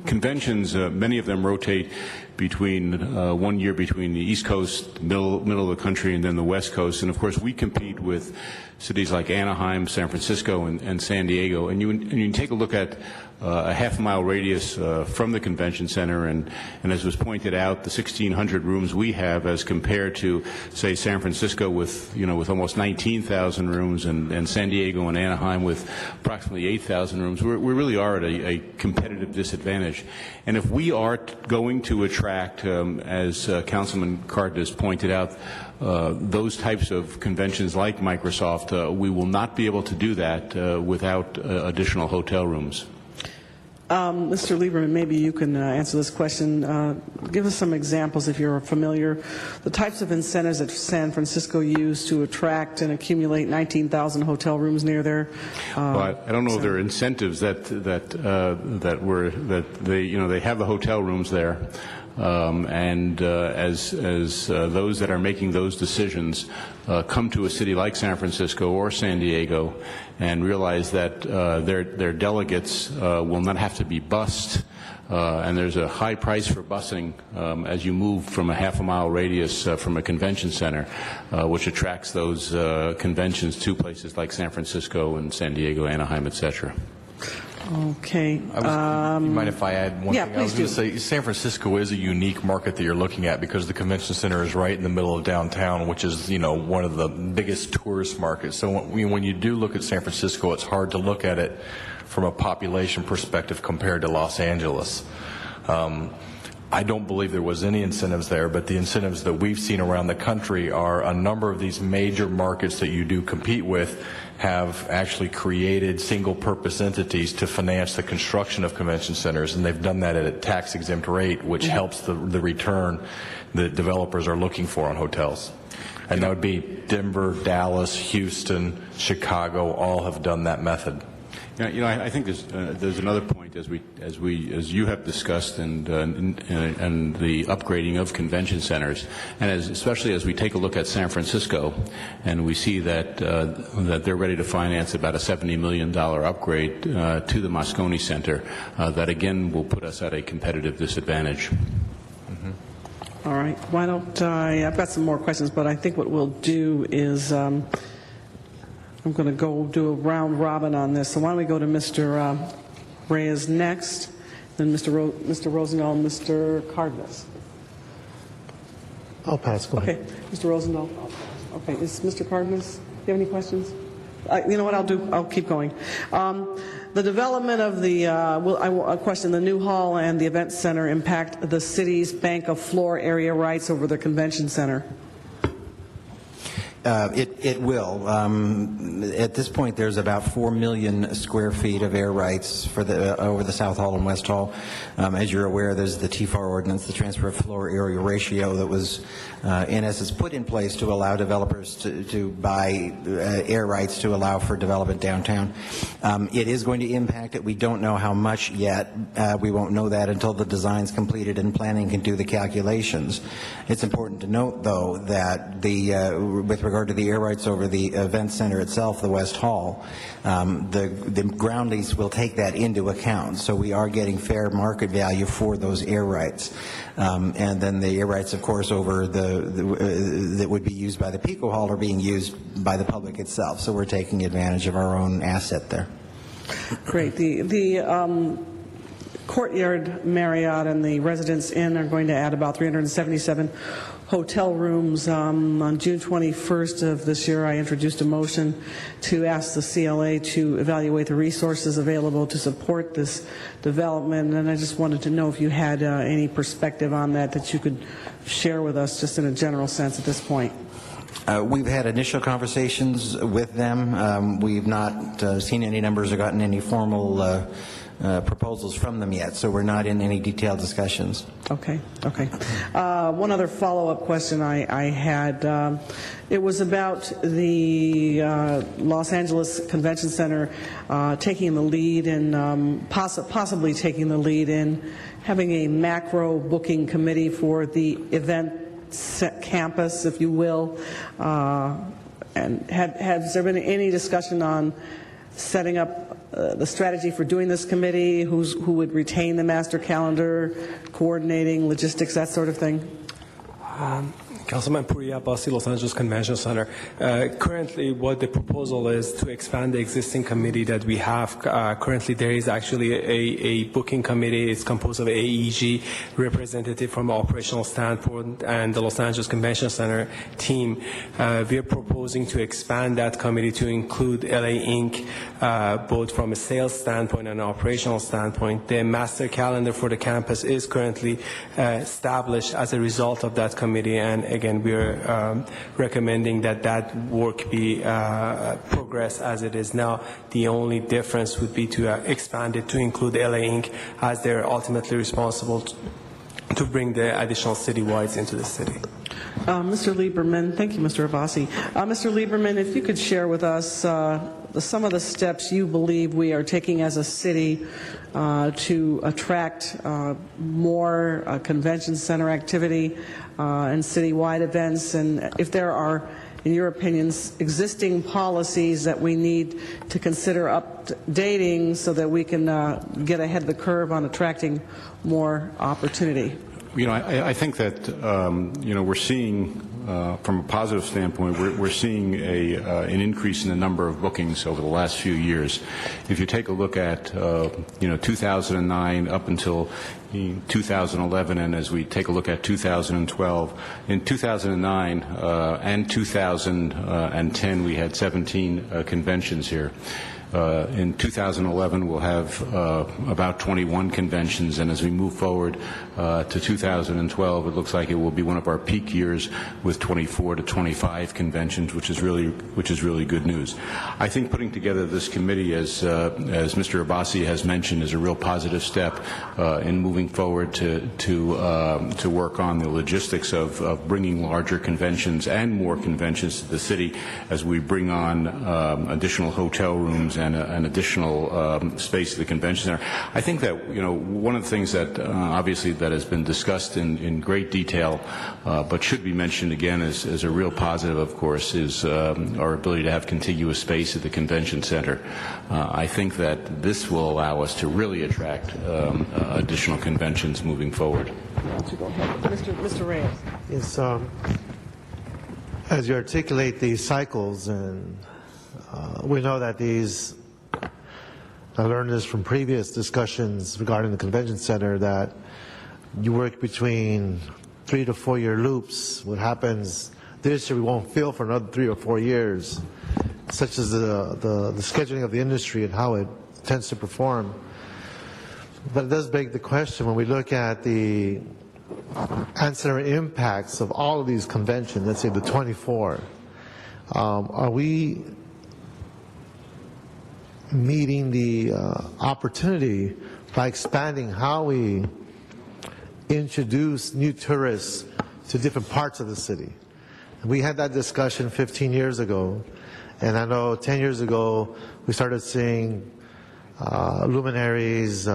conventions, many of them rotate between 1 year between the East Coast, middle of the country, and then the West Coast. And of course, we compete with cities like Anaheim, San Francisco, and San Diego. And you take a look at a half-mile radius from the convention center, and as was pointed out, the 1,600 rooms we have as compared to, say, San Francisco with almost 19,000 rooms, and San Diego and Anaheim with approximately 8,000 rooms. We really are at a competitive disadvantage. And if we are going to attract, as Councilman Cardenas pointed out, those types of conventions like Microsoft, we will not be able to do that without additional hotel rooms. Mr. Lieberman, maybe you can answer this question. Give us some examples, if you're familiar, the types of incentives that San Francisco used to attract and accumulate 19,000 hotel rooms near there. Well, I don't know if there are incentives that they have the hotel rooms there. And as those that are making those decisions come to a city like San Francisco or San Diego and realize that their delegates will not have to be bused, and there's a high price for busing as you move from a half-a-mile radius from a convention center, which attracts those conventions to places like San Francisco and San Diego, Anaheim, etc. Okay. You mind if I add one thing? Please I was going to say San Francisco is a unique market that you're looking at because the convention center is right in the middle of downtown, which is, one of the biggest tourist markets. So when you do look at San Francisco, it's hard to look at it from a population perspective compared to Los Angeles. I don't believe there was any incentives there, but the incentives that we've seen around the country are a number of these major markets that you do compete with have actually created single-purpose entities to finance the construction of convention centers, and they've done that at a tax-exempt rate, which helps the return that developers are looking for on hotels. And that would be Denver, Dallas, Houston, Chicago, all have done that method. I think there's another point as you have discussed, and the upgrading of convention centers, and especially as we take a look at San Francisco, and we see that they're ready to finance about a $70 million upgrade to the Moscone Center, that again will put us at a competitive disadvantage. All right. Why don't I've got some more questions, but I think what we'll do is I'm going to go do a round robin on this. So why don't we go to Mr. Reyes next, then Mr. Rosendahl, and Mr. Cardenas. I'll pass. Go ahead. Okay. Mr. Rosendahl. Okay. Is Mr. Cardenas? Do you have any questions? You know what I'll do? I'll keep going. The development of the, I question, the new hall and the event center impact the city's bank of floor area rights over the convention center? It will. At this point, there's about 4 million square feet of air rights for over the South Hall and West Hall. As you're aware, there's the TFAR ordinance, the transfer of floor area ratio, that was, in essence, put in place to allow developers to buy air rights to allow for development downtown. It is going to impact it. We don't know how much yet. We won't know that until the design's completed and planning can do the calculations. It's important to note, though, that with regard to the air rights over the event center itself, the West Hall, the ground lease will take that into account. So we are getting fair market value for those air rights. And then the air rights, of course, over that would be used by the Pico Hall are being used by the public itself. So we're taking advantage of our own asset there. Great. The Courtyard Marriott and the Residence Inn are going to add about 377 hotel rooms. On June 21st of this year, I introduced a motion to ask the CLA to evaluate the resources available to support this development, and I just wanted to know if you had any perspective on that you could share with us, just in a general sense at this point. We've had initial conversations with them. We've not seen any numbers or gotten any formal proposals from them yet, so we're not in any detailed discussions. Okay. One other follow-up question I had. It was about the Los Angeles Convention Center taking the lead and possibly taking the lead in having a macro booking committee for the event campus, if you will. And has there been any discussion on setting up the strategy for doing this committee, who would retain the master calendar, coordinating logistics, that sort of thing? Councilman Puri Abbasi, Los Angeles Convention Center. Currently, what the proposal is to expand the existing committee that we have. Currently, there is actually a booking committee. It's composed of AEG, representative from an operational standpoint, and the Los Angeles Convention Center team. We are proposing to expand that committee to include LA Inc., both from a sales standpoint and an operational standpoint. The master calendar for the campus is currently established as a result of that committee, and again, we are recommending that work be progress as it is now. The only difference would be to expand it to include LA Inc., as they're ultimately responsible to bring the additional citywides into the city. Mr. Lieberman, thank you, Mr. Abbasi. Mr. Lieberman, if you could share with us some of the steps you believe we are taking as a city to attract more convention center activity and citywide events, and if there are, in your opinions, existing policies that we need to consider updating so that we can get ahead of the curve on attracting more opportunity. I think that we're seeing, from a positive standpoint, we're seeing an increase in the number of bookings over the last few years. If you take a look at 2009 up until 2011, and as we take a look at 2012, in 2009 and 2010 we had 17 conventions here. In 2011, we'll have about 21 conventions, and as we move forward to 2012, it looks like it will be one of our peak years with 24 to 25 conventions, which is really good news. I think putting together this committee, as Mr. Abbasi has mentioned, is a real positive step in moving moving forward to work on the logistics of bringing larger conventions and more conventions to the city as we bring on additional hotel rooms and an additional space at the convention center. I think that one of the things that obviously that has been discussed in great detail, but should be mentioned again as a real positive, of course, is our ability to have contiguous space at the convention center. I think that this will allow us to really attract additional conventions moving forward. Mr. Reyes. Yes, as you articulate these cycles, and we know that these, I learned this from previous discussions regarding the convention center, that you work between 3 to 4 year loops. What happens this year we won't feel for another 3 or 4 years, such as the scheduling of the industry and how it tends to perform. But it does beg the question, when we look at the ancillary impacts of all of these conventions, let's say the 24, are we meeting the opportunity by expanding how we introduce new tourists to different parts of the city? We had that discussion 15 years ago, and I know 10 years ago we started seeing luminaries,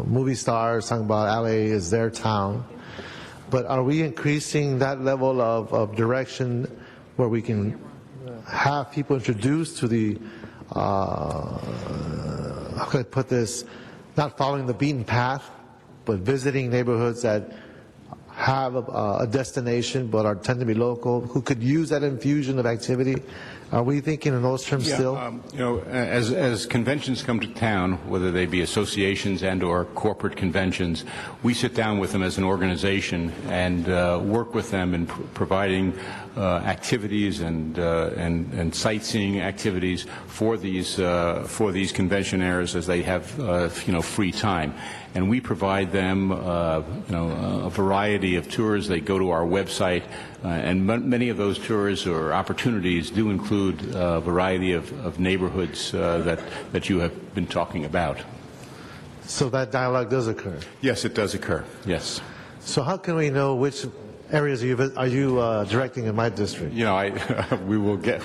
movie stars talking about LA is their town. But are we increasing that level of direction where we can have people introduced to the, how can I put this, not following the beaten path, but visiting neighborhoods that have a destination but tend to be local, who could use that infusion of activity? Are we thinking in those terms still? As conventions come to town, whether they be associations and or corporate conventions, we sit down with them as an organization and work with them in providing activities and sightseeing activities for these conventionaires as they have free time. And we provide them a variety of tours. They go to our website, and many of those tours or opportunities do include a variety of neighborhoods that you have been talking about. So that dialogue does occur? Yes, it does occur, yes. So how can we know which areas are you directing in my district? We will get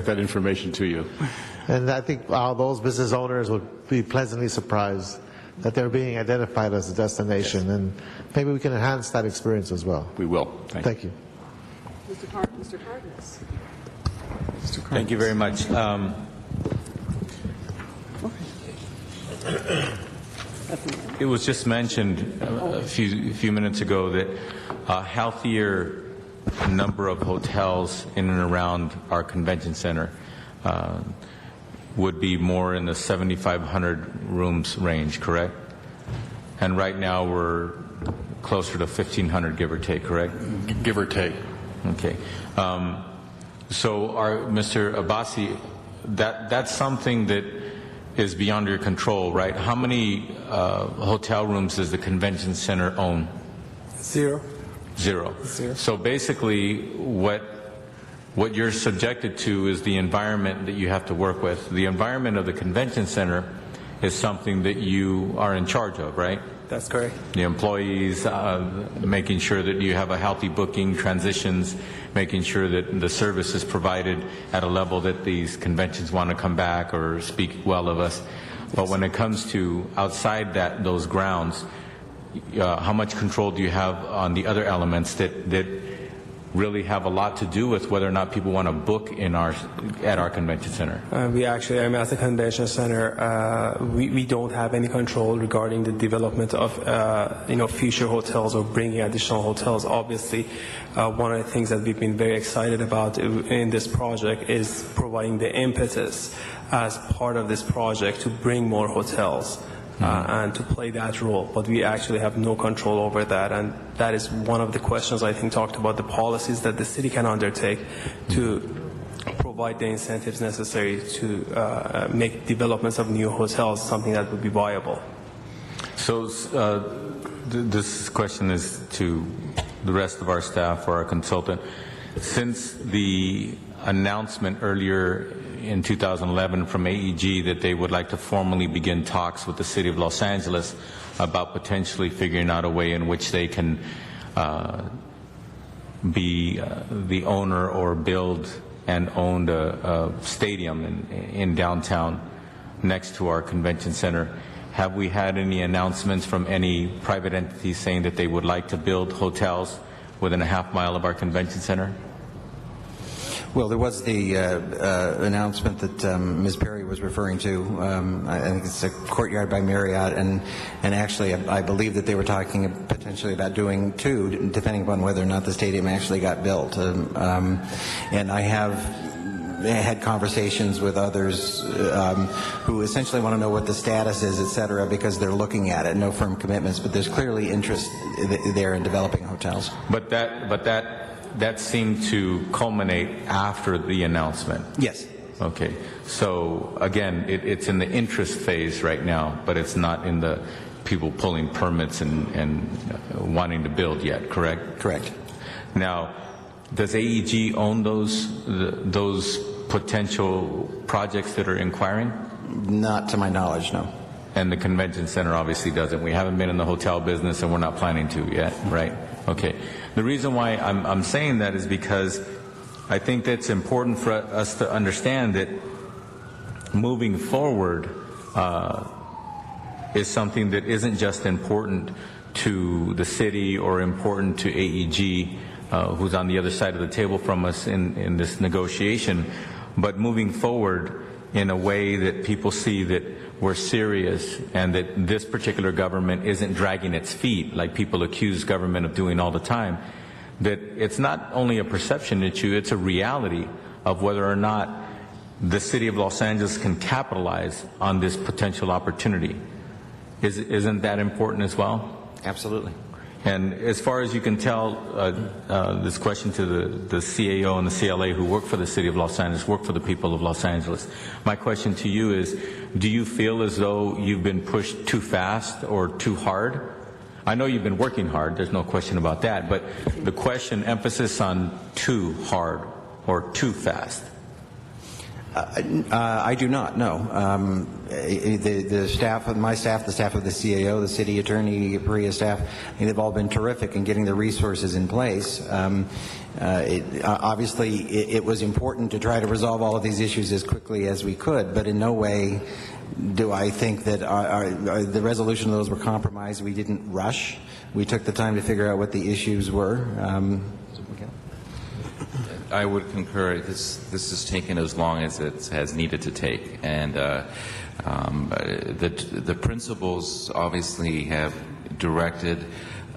that information to you. And I think those business owners would be pleasantly surprised that they're being identified as a destination, yes. And maybe we can enhance that experience as well. We will. Thank you. Mr. Cardenas. Thank you very much. It was just mentioned a few minutes ago that a healthier number of hotels in and around our convention center would be more in the 7,500 rooms range, correct? And right now we're closer to 1,500, give or take, correct? Give or take. Okay. So, Mr. Abbasi, that's something that is beyond your control, right? How many hotel rooms does the convention center own? Zero. So basically, what you're subjected to is the environment that you have to work with. The environment of the convention center is something that you are in charge of, right? That's correct. The employees, making sure that you have a healthy booking, transitions, making sure that the service is provided at a level that these conventions want to come back or speak well of us. But when it comes to outside those grounds, how much control do you have on the other elements that really have a lot to do with whether or not people want to book at our convention center? We actually, as a convention center, we don't have any control regarding the development of future hotels or bringing additional hotels. Obviously, one of the things that we've been very excited about in this project is providing the impetus as part of this project to bring more hotels. And to play that role, but we actually have no control over that, and that is one of the questions I think talked about the policies that the city can undertake to provide the incentives necessary to make developments of new hotels something that would be viable. So this question is to the rest of our staff or our consultant. Since the announcement earlier in 2011 from AEG that they would like to formally begin talks with the City of Los Angeles about potentially figuring out a way in which they can be the owner or build and own a stadium in downtown next to our convention center. Have we had any announcements from any private entities saying that they would like to build hotels within a half mile of our convention center? Well, there was the announcement that Ms. Perry was referring to. I think it's a Courtyard by Marriott, and actually I believe that they were talking potentially about doing two, depending upon whether or not the stadium actually got built. And I have had conversations with others who essentially want to know what the status is, et cetera, because they're looking at it. No firm commitments, but there's clearly interest there in developing hotels. But that seemed to culminate after the announcement. Yes. Okay. So again, it's in the interest phase right now, but it's not in the people pulling permits and wanting to build yet, correct? Correct. Now, does AEG own those potential projects that are inquiring? Not to my knowledge, no. And the convention center obviously doesn't. We haven't been in the hotel business, and we're not planning to yet, right? Okay. The reason why I'm saying that is because I think that's important for us to understand that moving forward is something that isn't just important to the city or important to AEG, who's on the other side of the table from us in this negotiation, but moving forward in a way that people see that we're serious and that this particular government isn't dragging its feet like people accuse government of doing all the time, that it's not only a perception issue, it's a reality of whether or not the city of Los Angeles can capitalize on this potential opportunity. Isn't that important as well? Absolutely. And as far as you can tell, this question to the CAO and the CLA who work for the city of Los Angeles, work for the people of Los Angeles. My question to you is, do you feel as though you've been pushed too fast or too hard? I know you've been working hard, there's no question about that, but the question, emphasis on too hard or too fast. I do not, no. The staff of my staff, the staff of the CAO, the city attorney, Perea staff, they've all been terrific in getting the resources in place. Obviously, it was important to try to resolve all of these issues as quickly as we could, but in no way do I think that the resolution of those were compromised. We didn't rush. We took the time to figure out what the issues were. I would concur. This has taken as long as it has needed to take, and the principals obviously have directed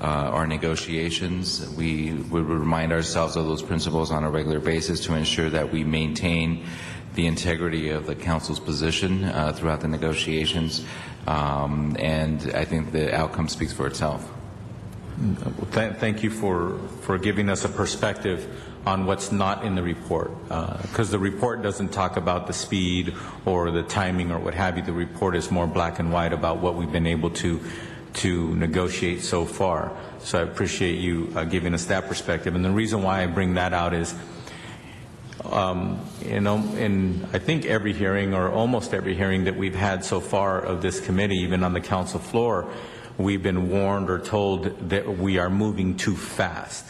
our negotiations. We would remind ourselves of those principles on a regular basis to ensure that we maintain the integrity of the council's position throughout the negotiations, and I think the outcome speaks for itself. Thank you for giving us a perspective on what's not in the report, because the report doesn't talk about the speed or the timing or what have you. The report is more black and white about what we've been able to negotiate so far. So I appreciate you giving us that perspective. And the reason why I bring that out is, in I think every hearing or almost every hearing that we've had so far of this committee, even on the council floor, we've been warned or told that we are moving too fast.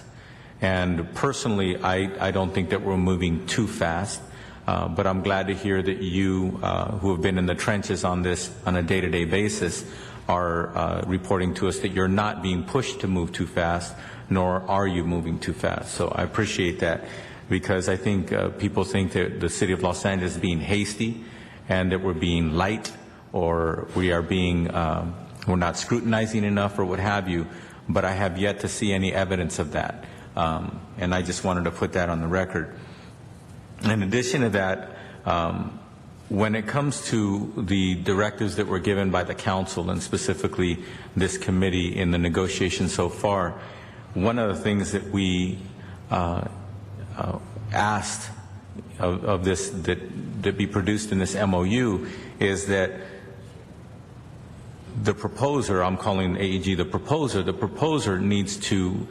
And personally, I don't think that we're moving too fast, but I'm glad to hear that you, who have been in the trenches on this on a day-to-day basis, are reporting to us that you're not being pushed to move too fast, nor are you moving too fast. So I appreciate that, because I think people think that the city of Los Angeles is being hasty and that we're being light, or we are being, we're not scrutinizing enough or what have you, but I have yet to see any evidence of that. And I just wanted to put that on the record. In addition to that, when it comes to the directives that were given by the council and specifically this committee in the negotiations so far, one of the things that we asked of this that be produced in this MOU is that the proposer, I'm calling AEG the proposer needs to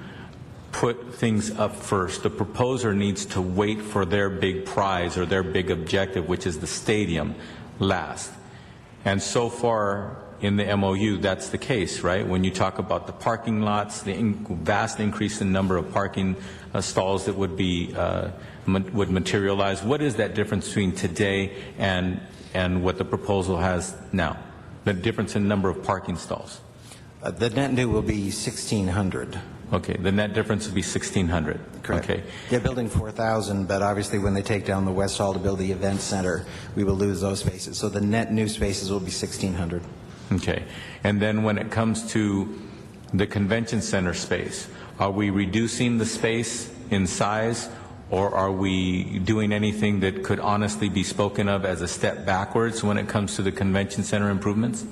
put things up first. The proposer needs to wait for their big prize or their big objective, which is the stadium, last. And so far, in the MOU that's the case, right? When you talk about the parking lots, the vast increase in number of parking stalls that would be would materialize, what is that difference between today and what the proposal has now? The difference in number of parking stalls? The net new will be 1,600. Okay, the net difference would be 1,600. Correct. Okay. They're building 4,000, but obviously when they take down the West Hall to build the event center, we will lose those spaces. So the net new spaces will be 1,600. Okay. And then when it comes to the convention center space, are we reducing the space in size, or are we doing anything that could honestly be spoken of as a step backwards when it comes to the convention center improvements?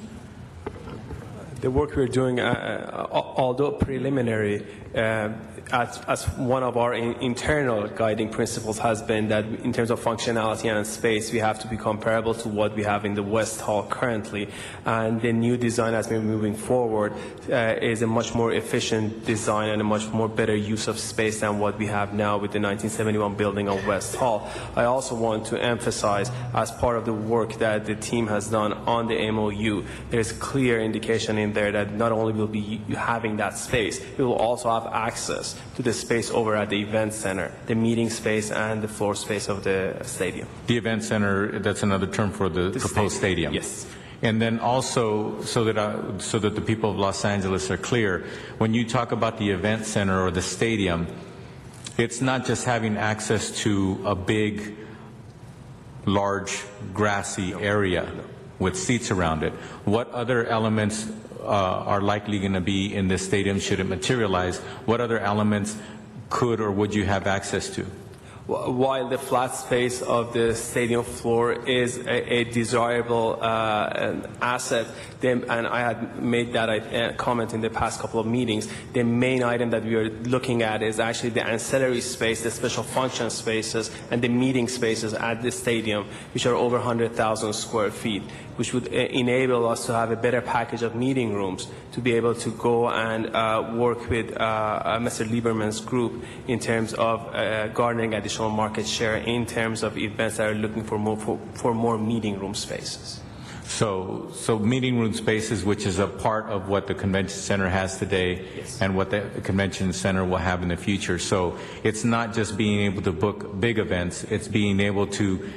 The work we're doing, although preliminary, as one of our internal guiding principles has been that in terms of functionality and space, we have to be comparable to what we have in the West Hall currently. And the new design as we're moving forward is a much more efficient design and a much more better use of space than what we have now with the 1971 building of West Hall. I also want to emphasize, as part of the work that the team has done on the MOU, there's clear indication in there that not only will be having that space, we will also have access to the space over at the event center, the meeting space and the floor space of the stadium. The event center, that's another term for the proposed stadium. Yes. And then also, so that the people of Los Angeles are clear, when you talk about the event center or the stadium, it's not just having access to a big, large, grassy area with seats around it. What other elements are likely going to be in this stadium should it materialize? What other elements could or would you have access to? While the flat space of the stadium floor is a desirable asset, and I had made that comment in the past couple of meetings, the main item that we are looking at is actually the ancillary space, the special function spaces, and the meeting spaces at the stadium, which are over 100,000 square feet, which would enable us to have a better package of meeting rooms to be able to go and work with Mr. Lieberman's group in terms of garnering additional market share in terms of events that are looking for more meeting room spaces. So meeting room spaces, which is a part of what the convention center has today, yes, and what the convention center will have in the future. So it's not just being able to book big events, it's being able to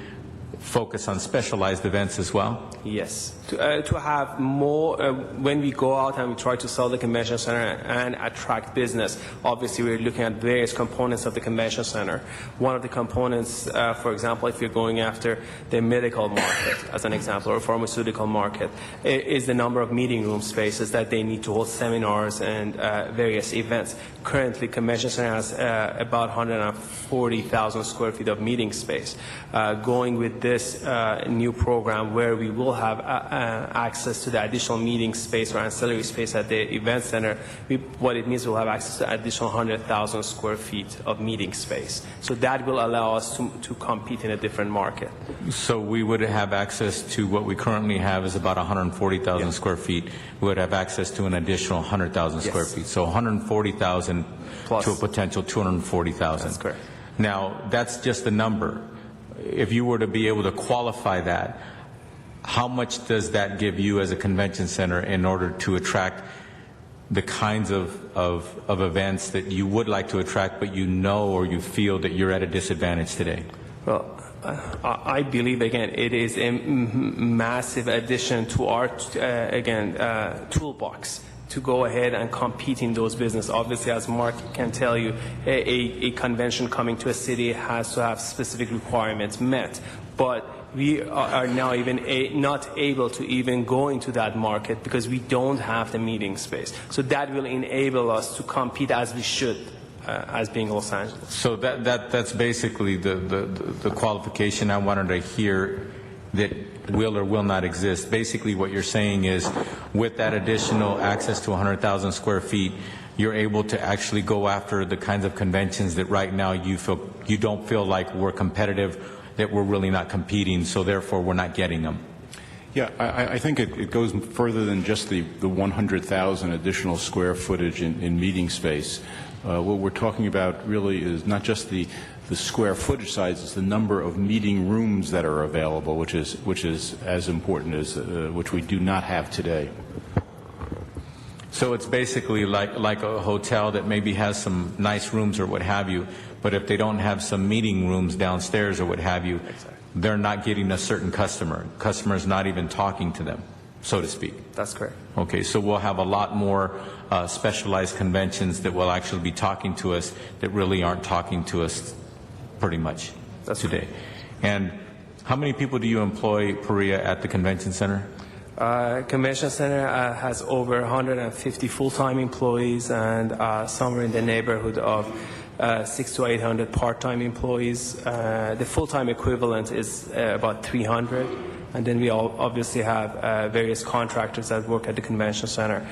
focus on specialized events as well? Yes. To have more, when we go out and we try to sell the convention center and attract business, obviously we're looking at various components of the convention center. One of the components, for example, if you're going after the medical market, as an example, or pharmaceutical market, is the number of meeting room spaces that they need to hold seminars and various events. Currently, convention center has about 140,000 square feet of meeting space. Going with this new program where we will have access to the additional meeting space or ancillary space at the event center, what it means we'll have access to additional 100,000 square feet of meeting space. So that will allow us to compete in a different market. So we would have access to what we currently have is about 140,000 square feet. We would have access to an additional 100,000 square feet. So 140,000 to a potential 240,000. That's correct. Now, that's just the number. If you were to be able to qualify that, how much does that give you as a convention center in order to attract the kinds of events that you would like to attract, but you know or you feel that you're at a disadvantage today? Well, I believe, again, it is a massive addition to our, toolbox to go ahead and compete in those business. Obviously, as Mark can tell you, a convention coming to a city has to have specific requirements met. But we are now even not able to even go into that market because we don't have the meeting space. So that will enable us to compete as we should. As being Los Angeles. So that's basically the qualification I wanted to hear, that will or will not exist. Basically what you're saying is with that additional access to 100,000 square feet, you're able to actually go after the kinds of conventions that right now you don't feel like we're competitive, that we're really not competing, so therefore we're not getting them. Yeah, I think it goes further than just the 100,000 additional square footage in meeting space. What we're talking about really is not just the the square footage size. It's the number of meeting rooms that are available, which is as important as which we do not have today. So it's basically like a hotel that maybe has some nice rooms or what have you, but if they don't have some meeting rooms downstairs or what have you, they're not getting a certain customer. Customer's not even talking to them, so to speak. That's correct. Okay, so we'll have a lot more specialized conventions that will actually be talking to us that really aren't talking to us pretty much today. And how many people do you employ, Perea, at the convention center? Convention Center has over 150 full-time employees and somewhere in the neighborhood of 600 to 800 part-time employees. The full-time equivalent is about 300. And then we obviously have various contractors that work at the convention center.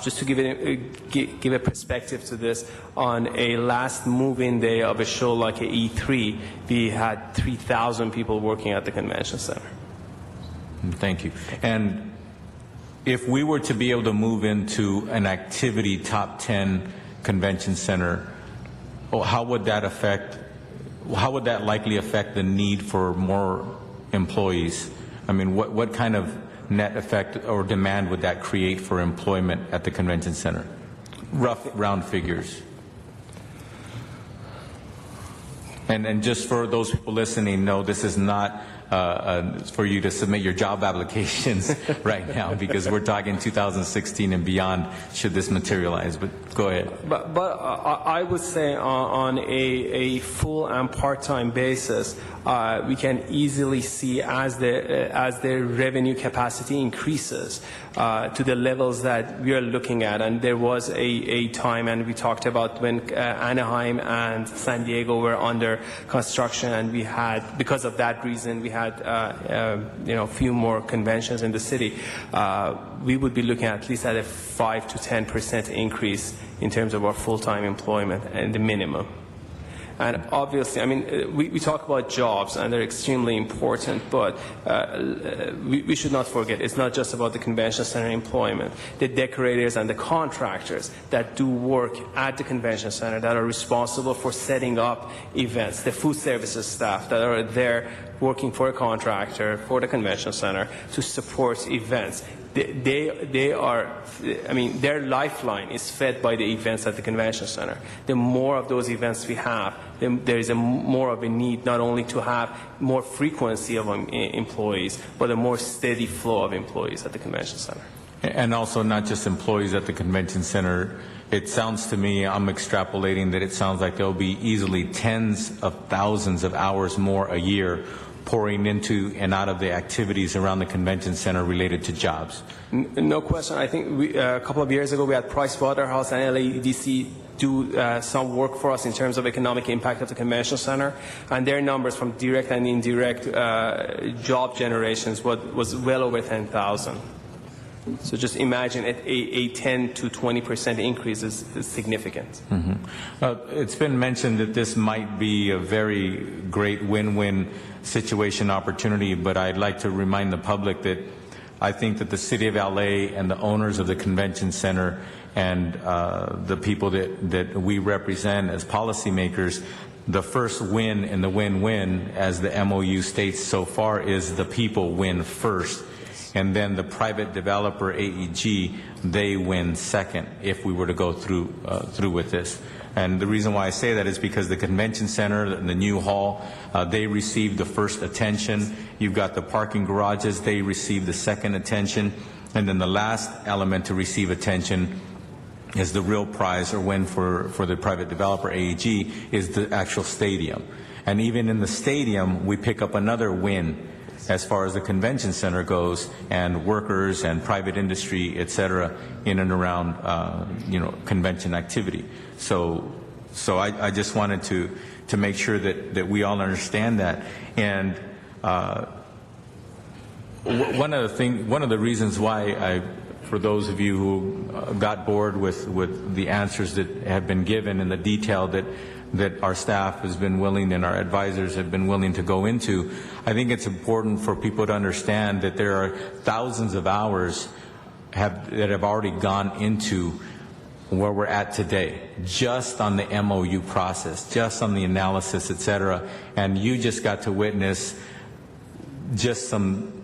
Just to give a perspective to this, on a last move-in day of a show like a E3, we had 3,000 people working at the convention center. Thank you. And if we were to be able to move into an activity top 10 convention center, how would that likely affect the need for more employees? I mean, what kind of net effect or demand would that create for employment at the convention center? Rough round figures. And just for those people listening, no, this is not for you to submit your job applications right now, because we're talking 2016 and beyond should this materialize. But go ahead. But I would say on a full and part-time basis, we can easily see as the revenue capacity increases to the levels that we are looking at. And there was a time, and we talked about when Anaheim and San Diego were under construction, and we had, because of that reason, we had a few more conventions in the city. We would be looking at least at a 5 to 10% increase in terms of our full-time employment and the minimum. And obviously, I mean, we talk about jobs, and they're extremely important, but we should not forget, it's not just about the convention center employment. The decorators and the contractors that do work at the convention center that are responsible for setting up events, the food services staff that are there working for a contractor, for the convention center, to support events. They are, I mean, their lifeline is fed by the events at the convention center. The more of those events we have, there is more of a need not only to have more frequency of employees, but a more steady flow of employees at the convention center. And also not just employees at the convention center. It sounds to me, I'm extrapolating that it sounds like there'll be easily tens of thousands of hours more a year pouring into and out of the activities around the convention center related to jobs. No question. I think a couple of years ago we had Pricewaterhouse and LADC do some work for us in terms of economic impact of the convention center, and their numbers from direct and indirect job generations was well over 10,000. So just imagine a 10 to 20% increase is significant. Mm-hmm. It's been mentioned that this might be a very great win-win situation opportunity, but I'd like to remind the public that I think that the City of LA and the owners of the convention center and the people that we represent as policymakers, the first win in the win-win, as the MOU states so far, is the people win first. And then the private developer, AEG, they win second if we were to go through with this. And the reason why I say that is because the convention center, the new hall, they received the first attention. You've got the parking garages, they received the second attention. And then the last element to receive attention is the real prize or win for the private developer, AEG, is the actual stadium. And even in the stadium, we pick up another win as far as the convention center goes, and workers and private industry, et cetera, in and around, convention activity. So I just wanted to make sure that we all understand that. And one of the reasons why for those of you who got bored with the answers that have been given and the detail that our staff has been willing and our advisors have been willing to go into, I think it's important for people to understand that there are thousands of hours that have already gone into where we're at today, just on the MOU process, just on the analysis, et cetera. And you just got to witness just some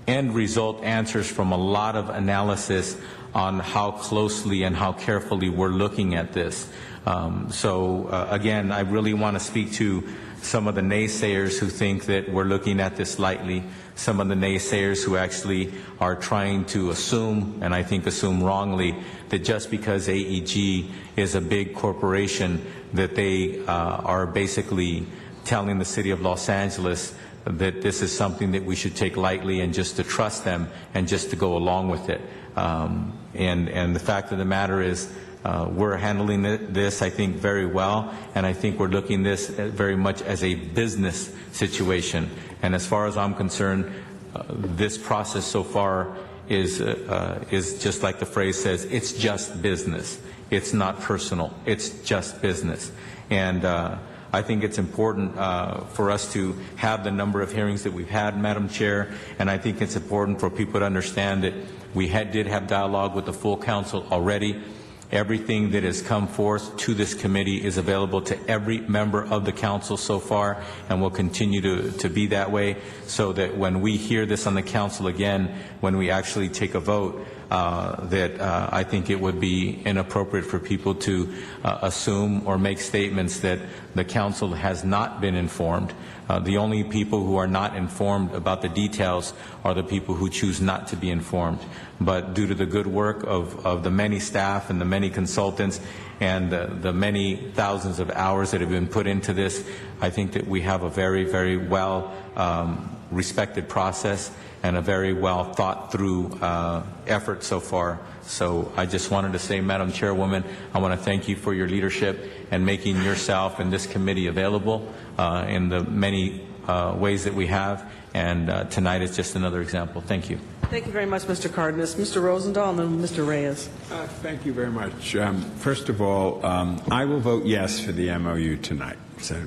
end result answers from a lot of analysis on how closely and how carefully we're looking at this. Again, I really want to speak to some of the naysayers who think that we're looking at this lightly, some of the naysayers who actually are trying to assume, and I think assume wrongly, that just because AEG is a big corporation that they are basically telling the city of Los Angeles that this is something that we should take lightly and just to trust them and just to go along with it. And the fact of the matter is, we're handling this, I think, very well, and I think we're looking this very much as a business situation. And as far as I'm concerned, this process so far is just like the phrase says, it's just business. It's not personal. It's just business. And I think it's important for us to have the number of hearings that we've had, Madam Chair, and I think it's important for people to understand that we did have dialogue with the full council already. Everything that has come forth to this committee is available to every member of the council so far, and will continue to be that way, so that when we hear this on the council again, when we actually take a vote, I think it would be inappropriate for people to assume or make statements that the council has not been informed. The only people who are not informed about the details are the people who choose not to be informed. But due to the good work of the many staff and the many consultants and the many thousands of hours that have been put into this, I think that we have a very, very well respected process and a very well thought through effort so far. So I just wanted to say, Madam Chairwoman, I want to thank you for your leadership and making yourself and this committee available in the many ways that we have. And tonight is just another example. Thank you. Thank you very much, Mr. Cardenas. Mr. Rosendahl and then Mr. Reyes. Thank you very much. First of all, I will vote yes for the MOU tonight. So.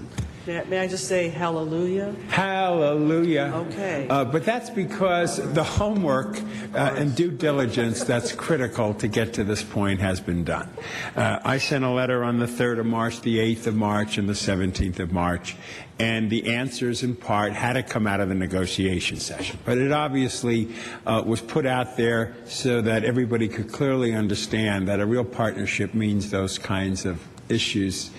May I just say hallelujah? Hallelujah. Okay. But that's because the homework and due diligence that's critical to get to this point has been done. I sent a letter on the 3rd of March, the 8th of March, and the 17th of March, and the answers in part had to come out of the negotiation session. But it obviously was put out there so that everybody could clearly understand that a real partnership means those kinds of issues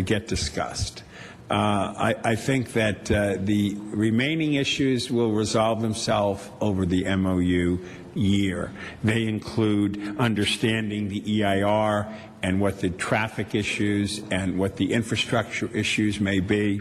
get discussed. I think that the remaining issues will resolve themselves over the MOU year. They include understanding the EIR and what the traffic issues and what the infrastructure issues may be.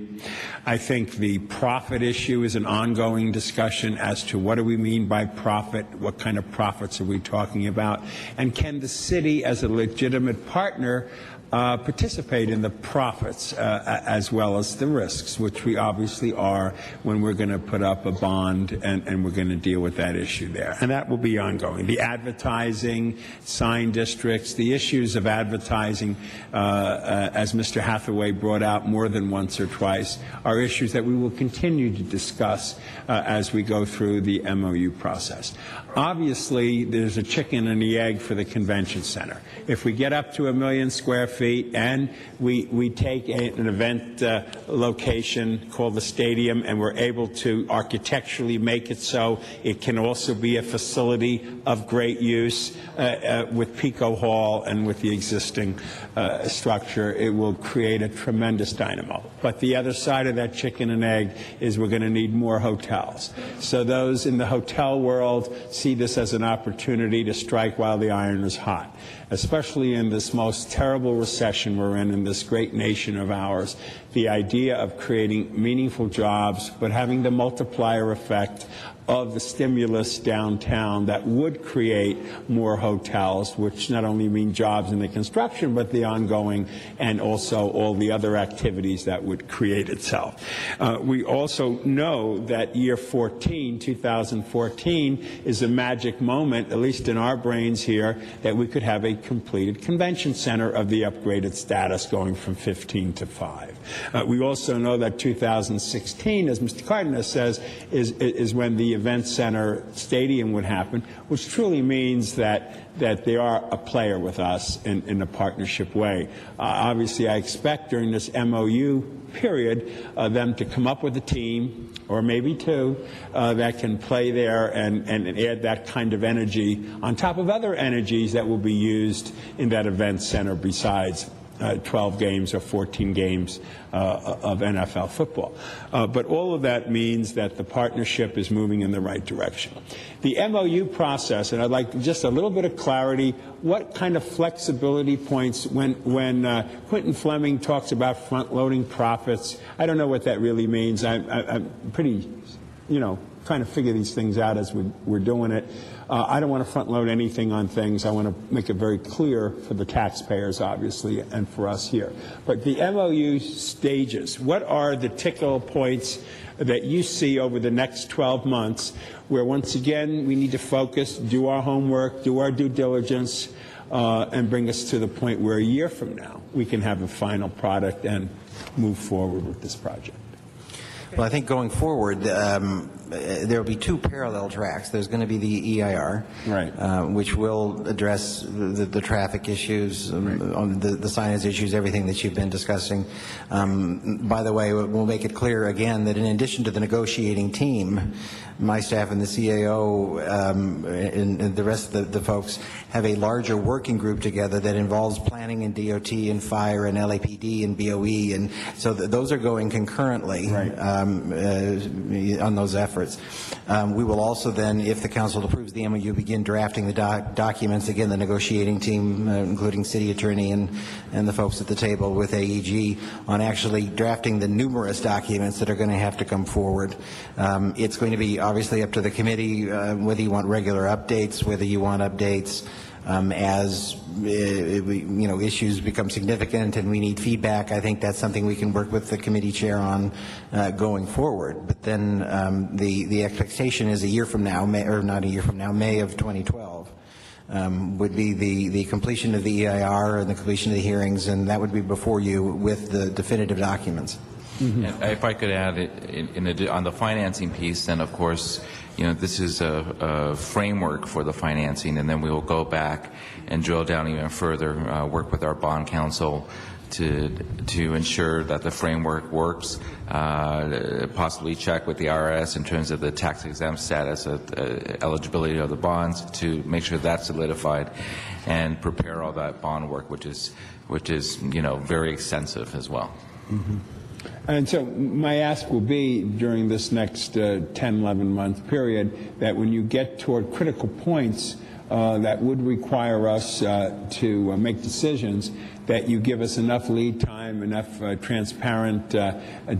I think the profit issue is an ongoing discussion as to what do we mean by profit, what kind of profits are we talking about, and can the city as a legitimate partner participate in the profits as well as the risks, which we obviously are when we're going to put up a bond and we're going to deal with that issue there. And that will be ongoing. The advertising, sign districts, the issues of advertising, as Mr. Hathaway brought out more than once or twice, are issues that we will continue to discuss as we go through the MOU process. Obviously, there's a chicken and the egg for the convention center. If we get up to 1 million square feet and we take an event location called the stadium and we're able to architecturally make it so it can also be a facility of great use with Pico Hall and with the existing structure, it will create a tremendous dynamo. But the other side of that chicken and egg is we're going to need more hotels. So those in the hotel world see this as an opportunity to strike while the iron is hot, especially in this most terrible recession we're in this great nation of ours. The idea of creating meaningful jobs, but having the multiplier effect of the stimulus downtown that would create more hotels, which not only mean jobs in the construction, but the ongoing and also all the other activities that would create itself. We also know that year 14, 2014, is a magic moment, at least in our brains here, that we could have a completed convention center of the upgraded status going from 15 to 5. We also know that 2016, as Mr. Cardenas says, is when the Event Center Stadium would happen, which truly means that they are a player with us in a partnership way. Obviously, I expect during this MOU period them to come up with a team, or maybe two, that can play there and add that kind of energy on top of other energies that will be used in that event center besides 12 games or 14 games of NFL football. But all of that means that the partnership is moving in the right direction. The MOU process, and I'd like just a little bit of clarity, what kind of flexibility points when Quentin Fleming talks about front-loading profits, I don't know what that really means. I'm pretty, trying to figure these things out as we're doing it. I don't want to front load anything on things. I want to make it very clear for the taxpayers, obviously, and for us here. But the MOU stages, what are the tickle points that you see over the next 12 months where, once again, we need to focus, do our homework, do our due diligence, and bring us to the point where a year from now we can have a final product and move forward with this project? Well, I think going forward, there will be two parallel tracks. There's going to be the EIR, right, which will address the traffic issues, on the signage issues, everything that you've been discussing. By the way, we'll make it clear again that in addition to the negotiating team, my staff and the CAO and the rest of the folks have a larger working group together that involves planning and DOT and fire and LAPD and BOE, and so those are going concurrently on those efforts. We will also then, if the council approves the MOU, begin drafting the documents, again, the negotiating team, including city attorney and the folks at the table with AEG, on actually drafting the numerous documents that are going to have to come forward. It's going to be obviously up to the committee whether you want regular updates, whether you want updates as issues become significant and we need feedback. I think that's something we can work with the committee chair on going forward. But then the expectation is a year from now, May of 2012. Would be the completion of the EIR and the completion of the hearings, and that would be before you with the definitive documents. Mm-hmm. If I could add, on the financing piece, then of course, this is a framework for the financing, and then we will go back and drill down even further, work with our bond counsel to ensure that the framework works, possibly check with the IRS in terms of the tax-exempt status of eligibility of the bonds to make sure that's solidified, and prepare all that bond work, which is very extensive as well. Mm-hmm. And so my ask will be during this next 10, 11-month period that when you get toward critical points that would require us to make decisions, that you give us enough lead time, enough transparent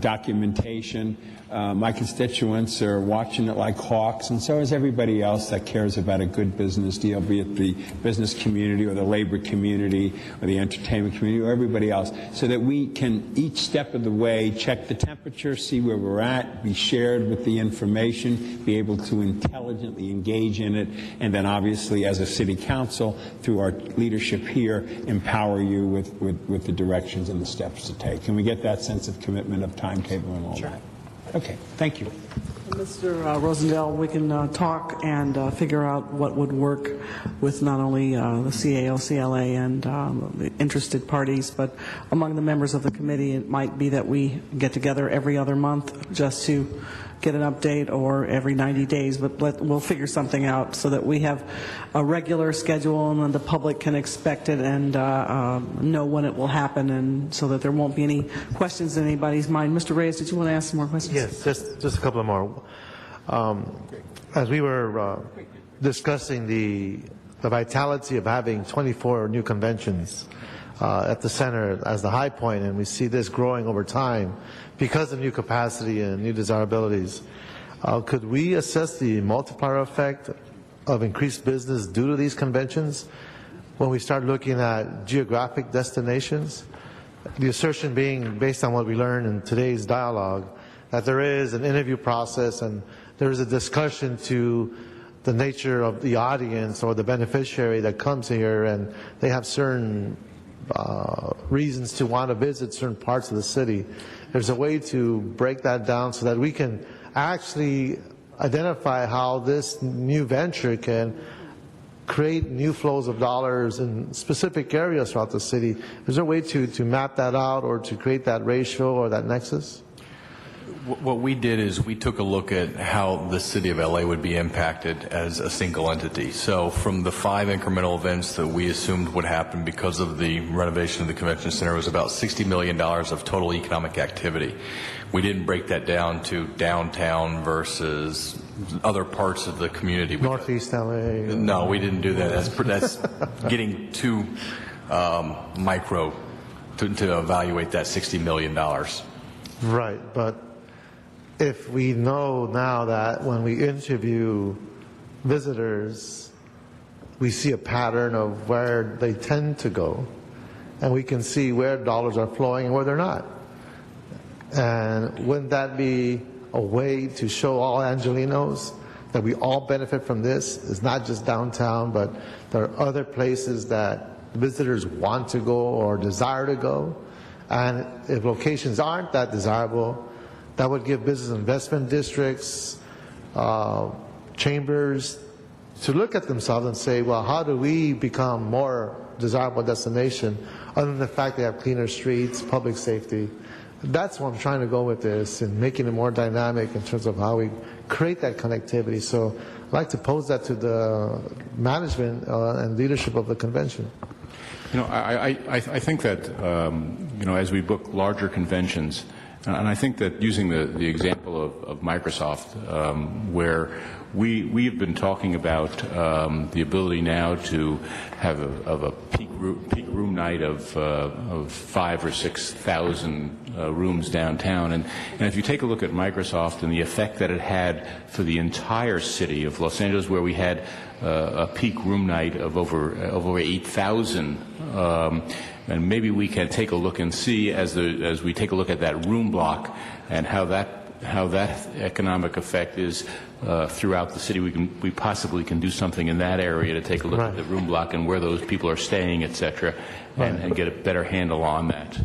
documentation. My constituents are watching it like hawks, and so is everybody else that cares about a good business deal, be it the business community or the labor community or the entertainment community or everybody else, so that we can each step of the way check the temperature, see where we're at, be shared with the information, be able to intelligently engage in it, and then obviously as a city council, through our leadership here, empower you with the directions and the steps to take. Can we get that sense of commitment, of timetable and all that? Okay, thank you. Mr. Rosendale, we can talk and figure out what would work with not only the CAO, CLA, and the interested parties, but among the members of the committee. It might be that we get together every other month just to get an update, or every 90 days, but we'll figure something out so that we have a regular schedule and the public can expect it and know when it will happen, and so that there won't be any questions in anybody's mind. Mr. Reyes, did you want to ask some more questions? Yes, just a couple of more. As we were discussing the vitality of having 24 new conventions at the center as the high point, and we see this growing over time because of new capacity and new desirabilities, could we assess the multiplier effect of increased business due to these conventions when we start looking at geographic destinations? The assertion being, based on what we learned in today's dialogue, that there is an interview process and there is a discussion to the nature of the audience or the beneficiary that comes here, and they have certain reasons to want to visit certain parts of the city. There's a way to break that down so that we can actually identify how this new venture can create new flows of dollars in specific areas throughout the city. Is there a way to map that out or to create that ratio or that nexus? What we did is we took a look at how the city of LA would be impacted as a single entity. So from the 5 incremental events that we assumed would happen because of the renovation of the convention center, was about $60 million of total economic activity. We didn't break that down to downtown versus other parts of the community. Northeast LA. No, we didn't do that. That's getting too micro to evaluate that $60 million. Right, but if we know now that when we interview visitors, we see a pattern of where they tend to go, and we can see where dollars are flowing and where they're not. And wouldn't that be a way to show all Angelinos that we all benefit from this? It's not just downtown, but there are other places that visitors want to go or desire to go. And if locations aren't that desirable, that would give business investment districts, chambers, to look at themselves and say, well, how do we become more desirable destination other than the fact they have cleaner streets, public safety? That's what I'm trying to go with this, and making it more dynamic in terms of how we create that connectivity. So I'd like to pose that to the management and leadership of the convention. You know, I think that, you know, as we book larger conventions, and I think that using the example of Microsoft, where we've been talking about the ability now to have a peak room night of 5,000 or 6,000 rooms downtown, and if you take a look at Microsoft and the effect that it had for the entire city of Los Angeles, where we had a peak room night of over 8,000. And maybe we can take a look and see as we take a look at that room block and how that economic effect is throughout the city. We possibly can do something in that area to take a look at the room block and where those people are staying, etc., and get a better handle on that.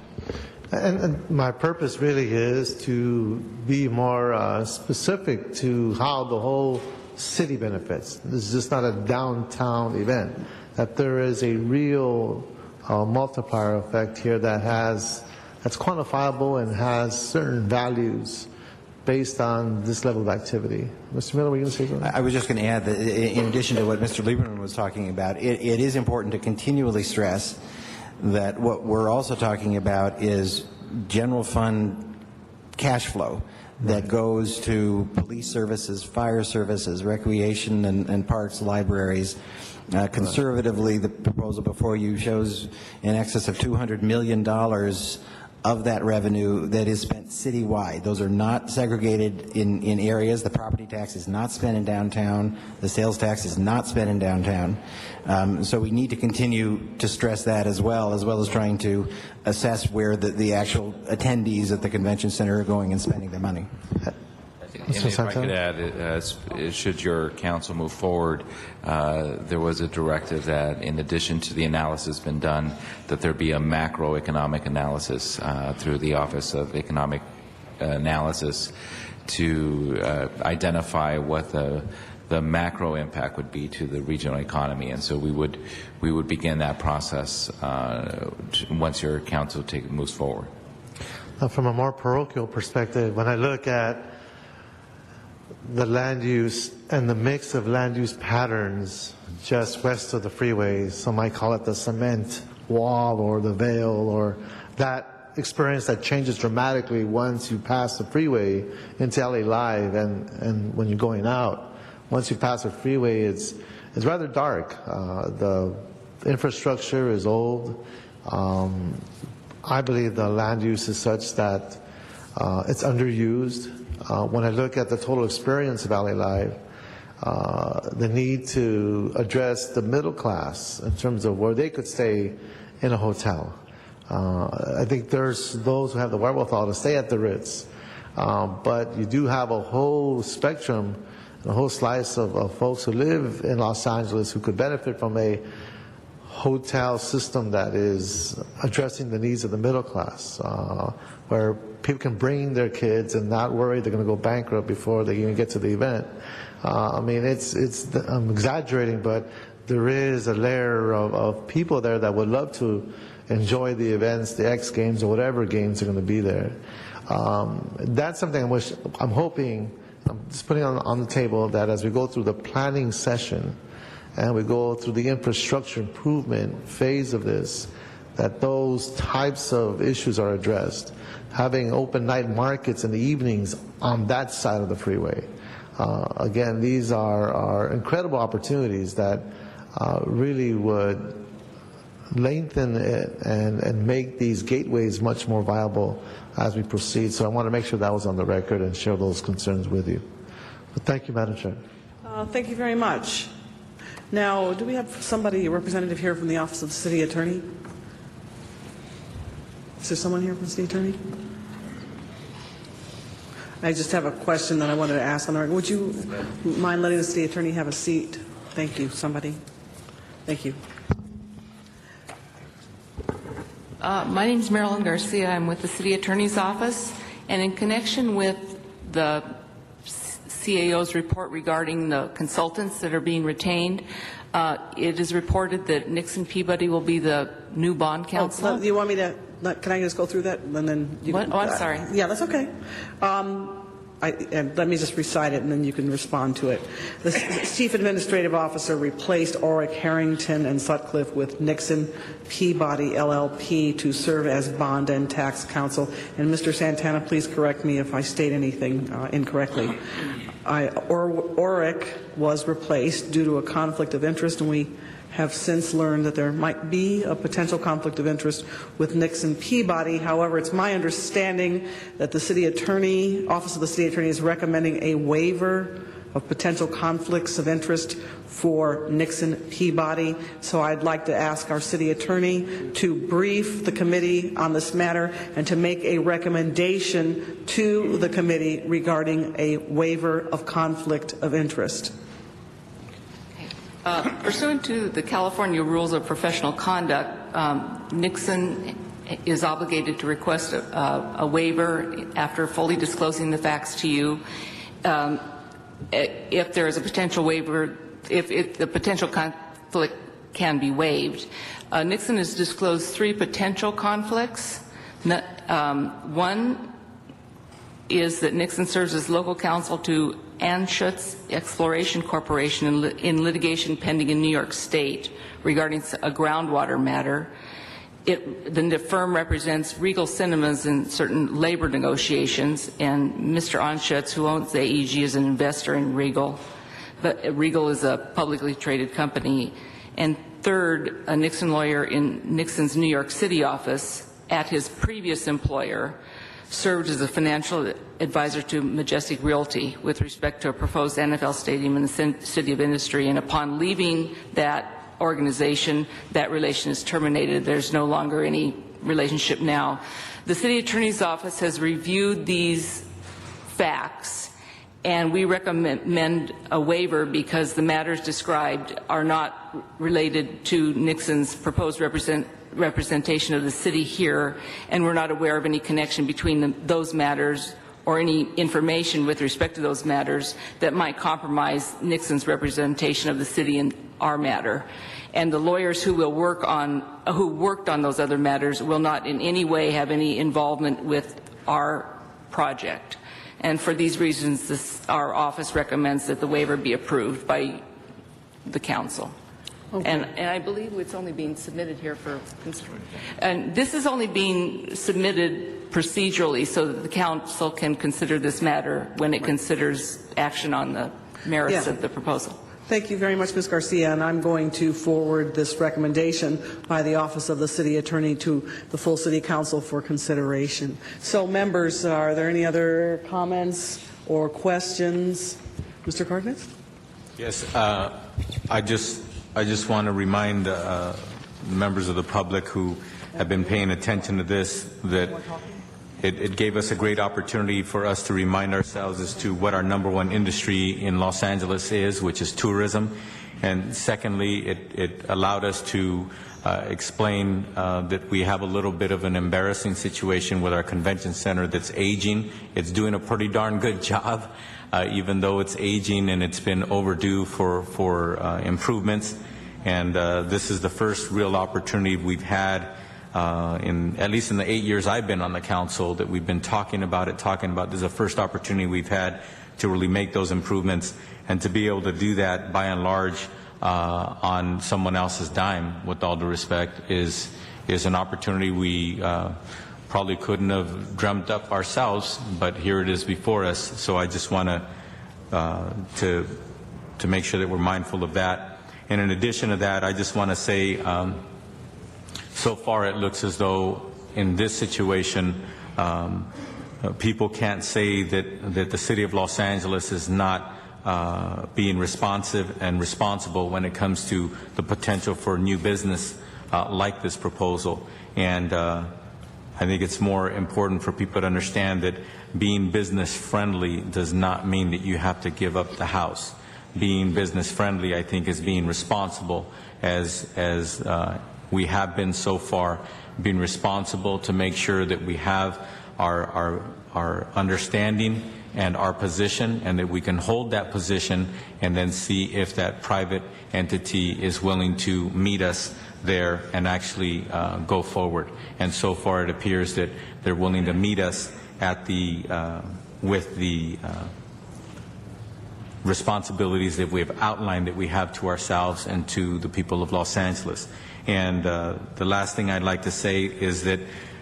And my purpose really is to be more specific to how the whole city benefits. This is just not a downtown event. That there is a real multiplier effect here that's quantifiable and has certain values based on this level of activity. Mr. Miller, were you going to say something? I was just going to add that in addition to what Mr. Lieberman was talking about, it is important to continually stress that what we're also talking about is general fund cash flow that goes to police services, fire services, recreation and parks, libraries. Conservatively, the proposal before you shows in excess of $200 million of that revenue that is spent citywide. Those are not segregated in areas. The property tax is not spent in downtown. The sales tax is not spent in downtown. So we need to continue to stress that as well as trying to assess where the actual attendees at the convention center are going and spending their money. And if I could add, should your council move forward, there was a directive that in addition to the analysis been done, that there be a macroeconomic analysis through the Office of Economic Analysis to identify what the macro impact would be to the regional economy. And so we would begin that process once your council moves forward. From a more parochial perspective, when I look at the land use and the mix of land use patterns just west of the freeway, some might call it the cement wall or the veil, or that experience that changes dramatically once you pass the freeway into LA Live, and when you're going out, once you pass the freeway, it's rather dark. The infrastructure is old. I believe the land use is such that it's underused. When I look at the total experience of LA Live, the need to address the middle class in terms of where they could stay in a hotel. I think there's those who have the wherewithal to stay at the Ritz, but you do have a whole spectrum, a whole slice of folks who live in Los Angeles who could benefit from a hotel system that is addressing the needs of the middle class, where people can bring their kids and not worry they're going to go bankrupt before they even get to the event. I mean, I'm exaggerating, but there is a layer of people there that would love to enjoy the events, the X Games, or whatever games are going to be there. That's something I'm hoping, I'm just putting on the table, that as we go through the planning session and we go through the infrastructure improvement phase of this, that those types of issues are addressed. Having open night markets in the evenings on that side of the freeway. Again, these are incredible opportunities that really would lengthen it and make these gateways much more viable as we proceed. So I want to make sure that was on the record and share those concerns with you. But thank you, Madam Chair. Thank you very much. Now, do we have somebody, a representative here from the Office of the City Attorney? Is there someone here from the City Attorney? I just have a question that I wanted to ask on the record. Would you mind letting the City Attorney have a seat? Thank you. Somebody. Thank you. My name is Marilyn Garcia. I'm with the City Attorney's Office, and in connection with the CAO's report regarding the consultants that are being retained, it is reported that Nixon Peabody will be the new bond counsel. Oh, you want me to? Can I just go through that and then? What? Oh, I'm sorry. Yeah, that's okay. And let me just recite it, and then you can respond to it. The Chief Administrative Officer replaced Oric Harrington and Sutcliffe with Nixon Peabody LLP to serve as bond and tax counsel. And Mr. Santana, please correct me if I state anything incorrectly. Oric was replaced due to a conflict of interest, and we have since learned that there might be a potential conflict of interest with Nixon Peabody. However, it's my understanding that the City Attorney, Office of the City Attorney, is recommending a waiver of potential conflicts of interest for Nixon Peabody. So I'd like to ask our City Attorney to brief the committee on this matter and to make a recommendation to the committee regarding a waiver of conflict of interest. Pursuant to the California Rules of Professional Conduct, Nixon is obligated to request a waiver after fully disclosing the facts to you. If there is a potential waiver, if the potential conflict can be waived. Nixon has disclosed 3 potential conflicts. One is that Nixon serves as local counsel to Anschutz Exploration Corporation in litigation pending in New York State regarding a groundwater matter. The firm represents Regal Cinemas in certain labor negotiations, and Mr. Anschutz, who owns the AEG, is an investor in Regal. But Regal is a publicly traded company. And third, a Nixon lawyer in Nixon's New York City office at his previous employer served as a financial advisor to Majestic Realty with respect to a proposed NFL stadium in the City of Industry. And upon leaving that organization, that relation is terminated. There's no longer any relationship now. The City Attorney's Office has reviewed these facts, and we recommend a waiver because the matters described are not related to Nixon's proposed representation of the city here, and we're not aware of any connection between those matters or any information with respect to those matters that might compromise Nixon's representation of the city in our matter. And the lawyers who worked on those other matters will not in any way have any involvement with our project. And for these reasons, our office recommends that the waiver be approved by the council. Okay. And I believe it's only being submitted here for consideration. And this is only being submitted procedurally so that the council can consider this matter when it considers action on the merits of the proposal. Thank you very much, Ms. Garcia, and I'm going to forward this recommendation by the Office of the City Attorney to the full City Council for consideration. So, members, are there any other comments or questions? Mr. Cardenas? Yes, I just want to remind members of the public who have been paying attention to this that it gave us a great opportunity for us to remind ourselves as to what our #1 industry in Los Angeles is, which is tourism. And secondly, it allowed us to explain that we have a little bit of an embarrassing situation with our convention center that's aging. It's doing a pretty darn good job, even though it's aging and it's been overdue for improvements. And this is the first real opportunity we've had, at least in the 8 years I've been on the council, that we've been talking about it. This is the first opportunity we've had to really make those improvements, and to be able to do that by and large on someone else's dime, with all due respect, is an opportunity we probably couldn't have dreamt up ourselves, but here it is before us. So I just want to make sure that we're mindful of that. And in addition to that, I just want to say, so far it looks as though in this situation, people can't say that the city of Los Angeles is not being responsive and responsible when it comes to the potential for new business like this proposal. And I think it's more important for people to understand that being business friendly does not mean that you have to give up the house. Being business friendly, I think, is being responsible, as we have been so far, being responsible to make sure that we have our understanding and our position, and that we can hold that position and then see if that private entity is willing to meet us there and actually go forward. And so far it appears that they're willing to meet us at with the responsibilities that we have outlined that we have to ourselves and to the people of Los Angeles. And the last thing I'd like to say is that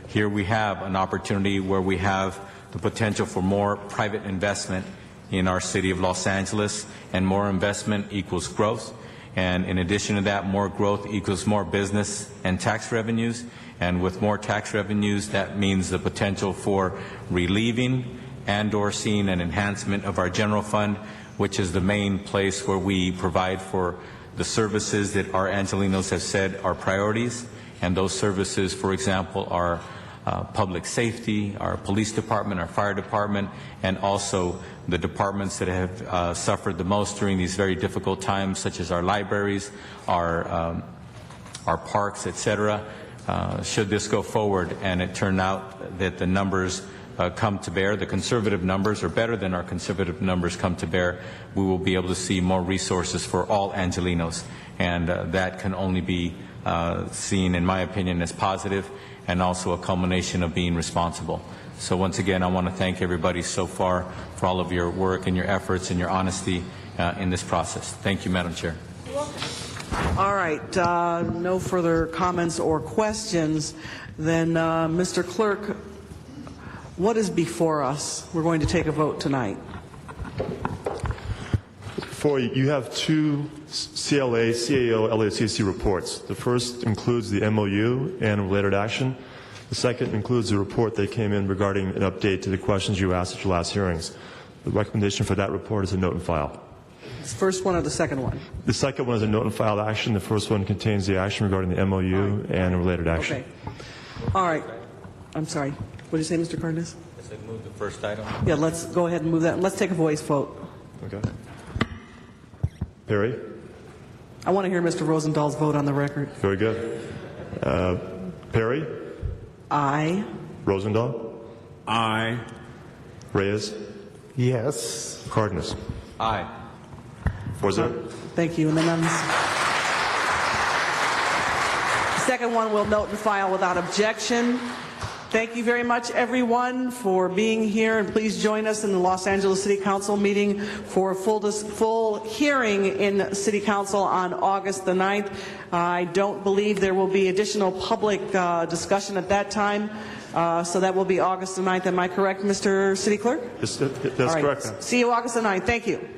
here we have an opportunity where we have the potential for more private investment in our city of Los Angeles, and more investment equals growth. And in addition to that, more growth equals more business and tax revenues. And with more tax revenues, that means the potential for relieving and/or seeing an enhancement of our general fund, which is the main place where we provide for the services that our Angelenos have said are priorities. And those services, for example, are public safety, our police department, our fire department, and also the departments that have suffered the most during these very difficult times, such as our libraries, our parks, etc. Should this go forward and it turn out that the numbers come to bear, the conservative numbers are better than our conservative numbers come to bear, we will be able to see more resources for all Angelenos. And that can only be seen, in my opinion, as positive, and also a culmination of being responsible. So once again, I want to thank everybody so far for all of your work and your efforts and your honesty in this process. Thank you, Madam Chair. All right, no further comments or questions. Then, Mr. Clerk, what is before us? We're going to take a vote tonight. Before you have two CLA, CAO, LACC reports. The first includes the MOU and related action. The second includes the report that came in regarding an update to the questions you asked at your last hearings. The recommendation for that report is a note and file. The first one or the second one? The second one is a note and file action. The first one contains the action regarding the MOU and related action. Okay. All right. I'm sorry. What did you say, Mr. Cardenas? I said move the first item. Yeah, let's go ahead and move that. Let's take a voice vote. Okay. Perry? I want to hear Mr. Rosenthal's vote on the record. Very good. Perry? Aye. Rosendahl? Aye. Reyes? Yes. Cardenas? Aye. 4-0. Thank you. And then the second one we'll note and file without objection. Thank you very much, everyone, for being here, and please join us in the Los Angeles City Council meeting for a full hearing in City Council on August the 9th. I don't believe there will be additional public discussion at that time, so that will be August the 9th. Am I correct, Mr. City Clerk? That's All right. correct. See you August the 9th. Thank you.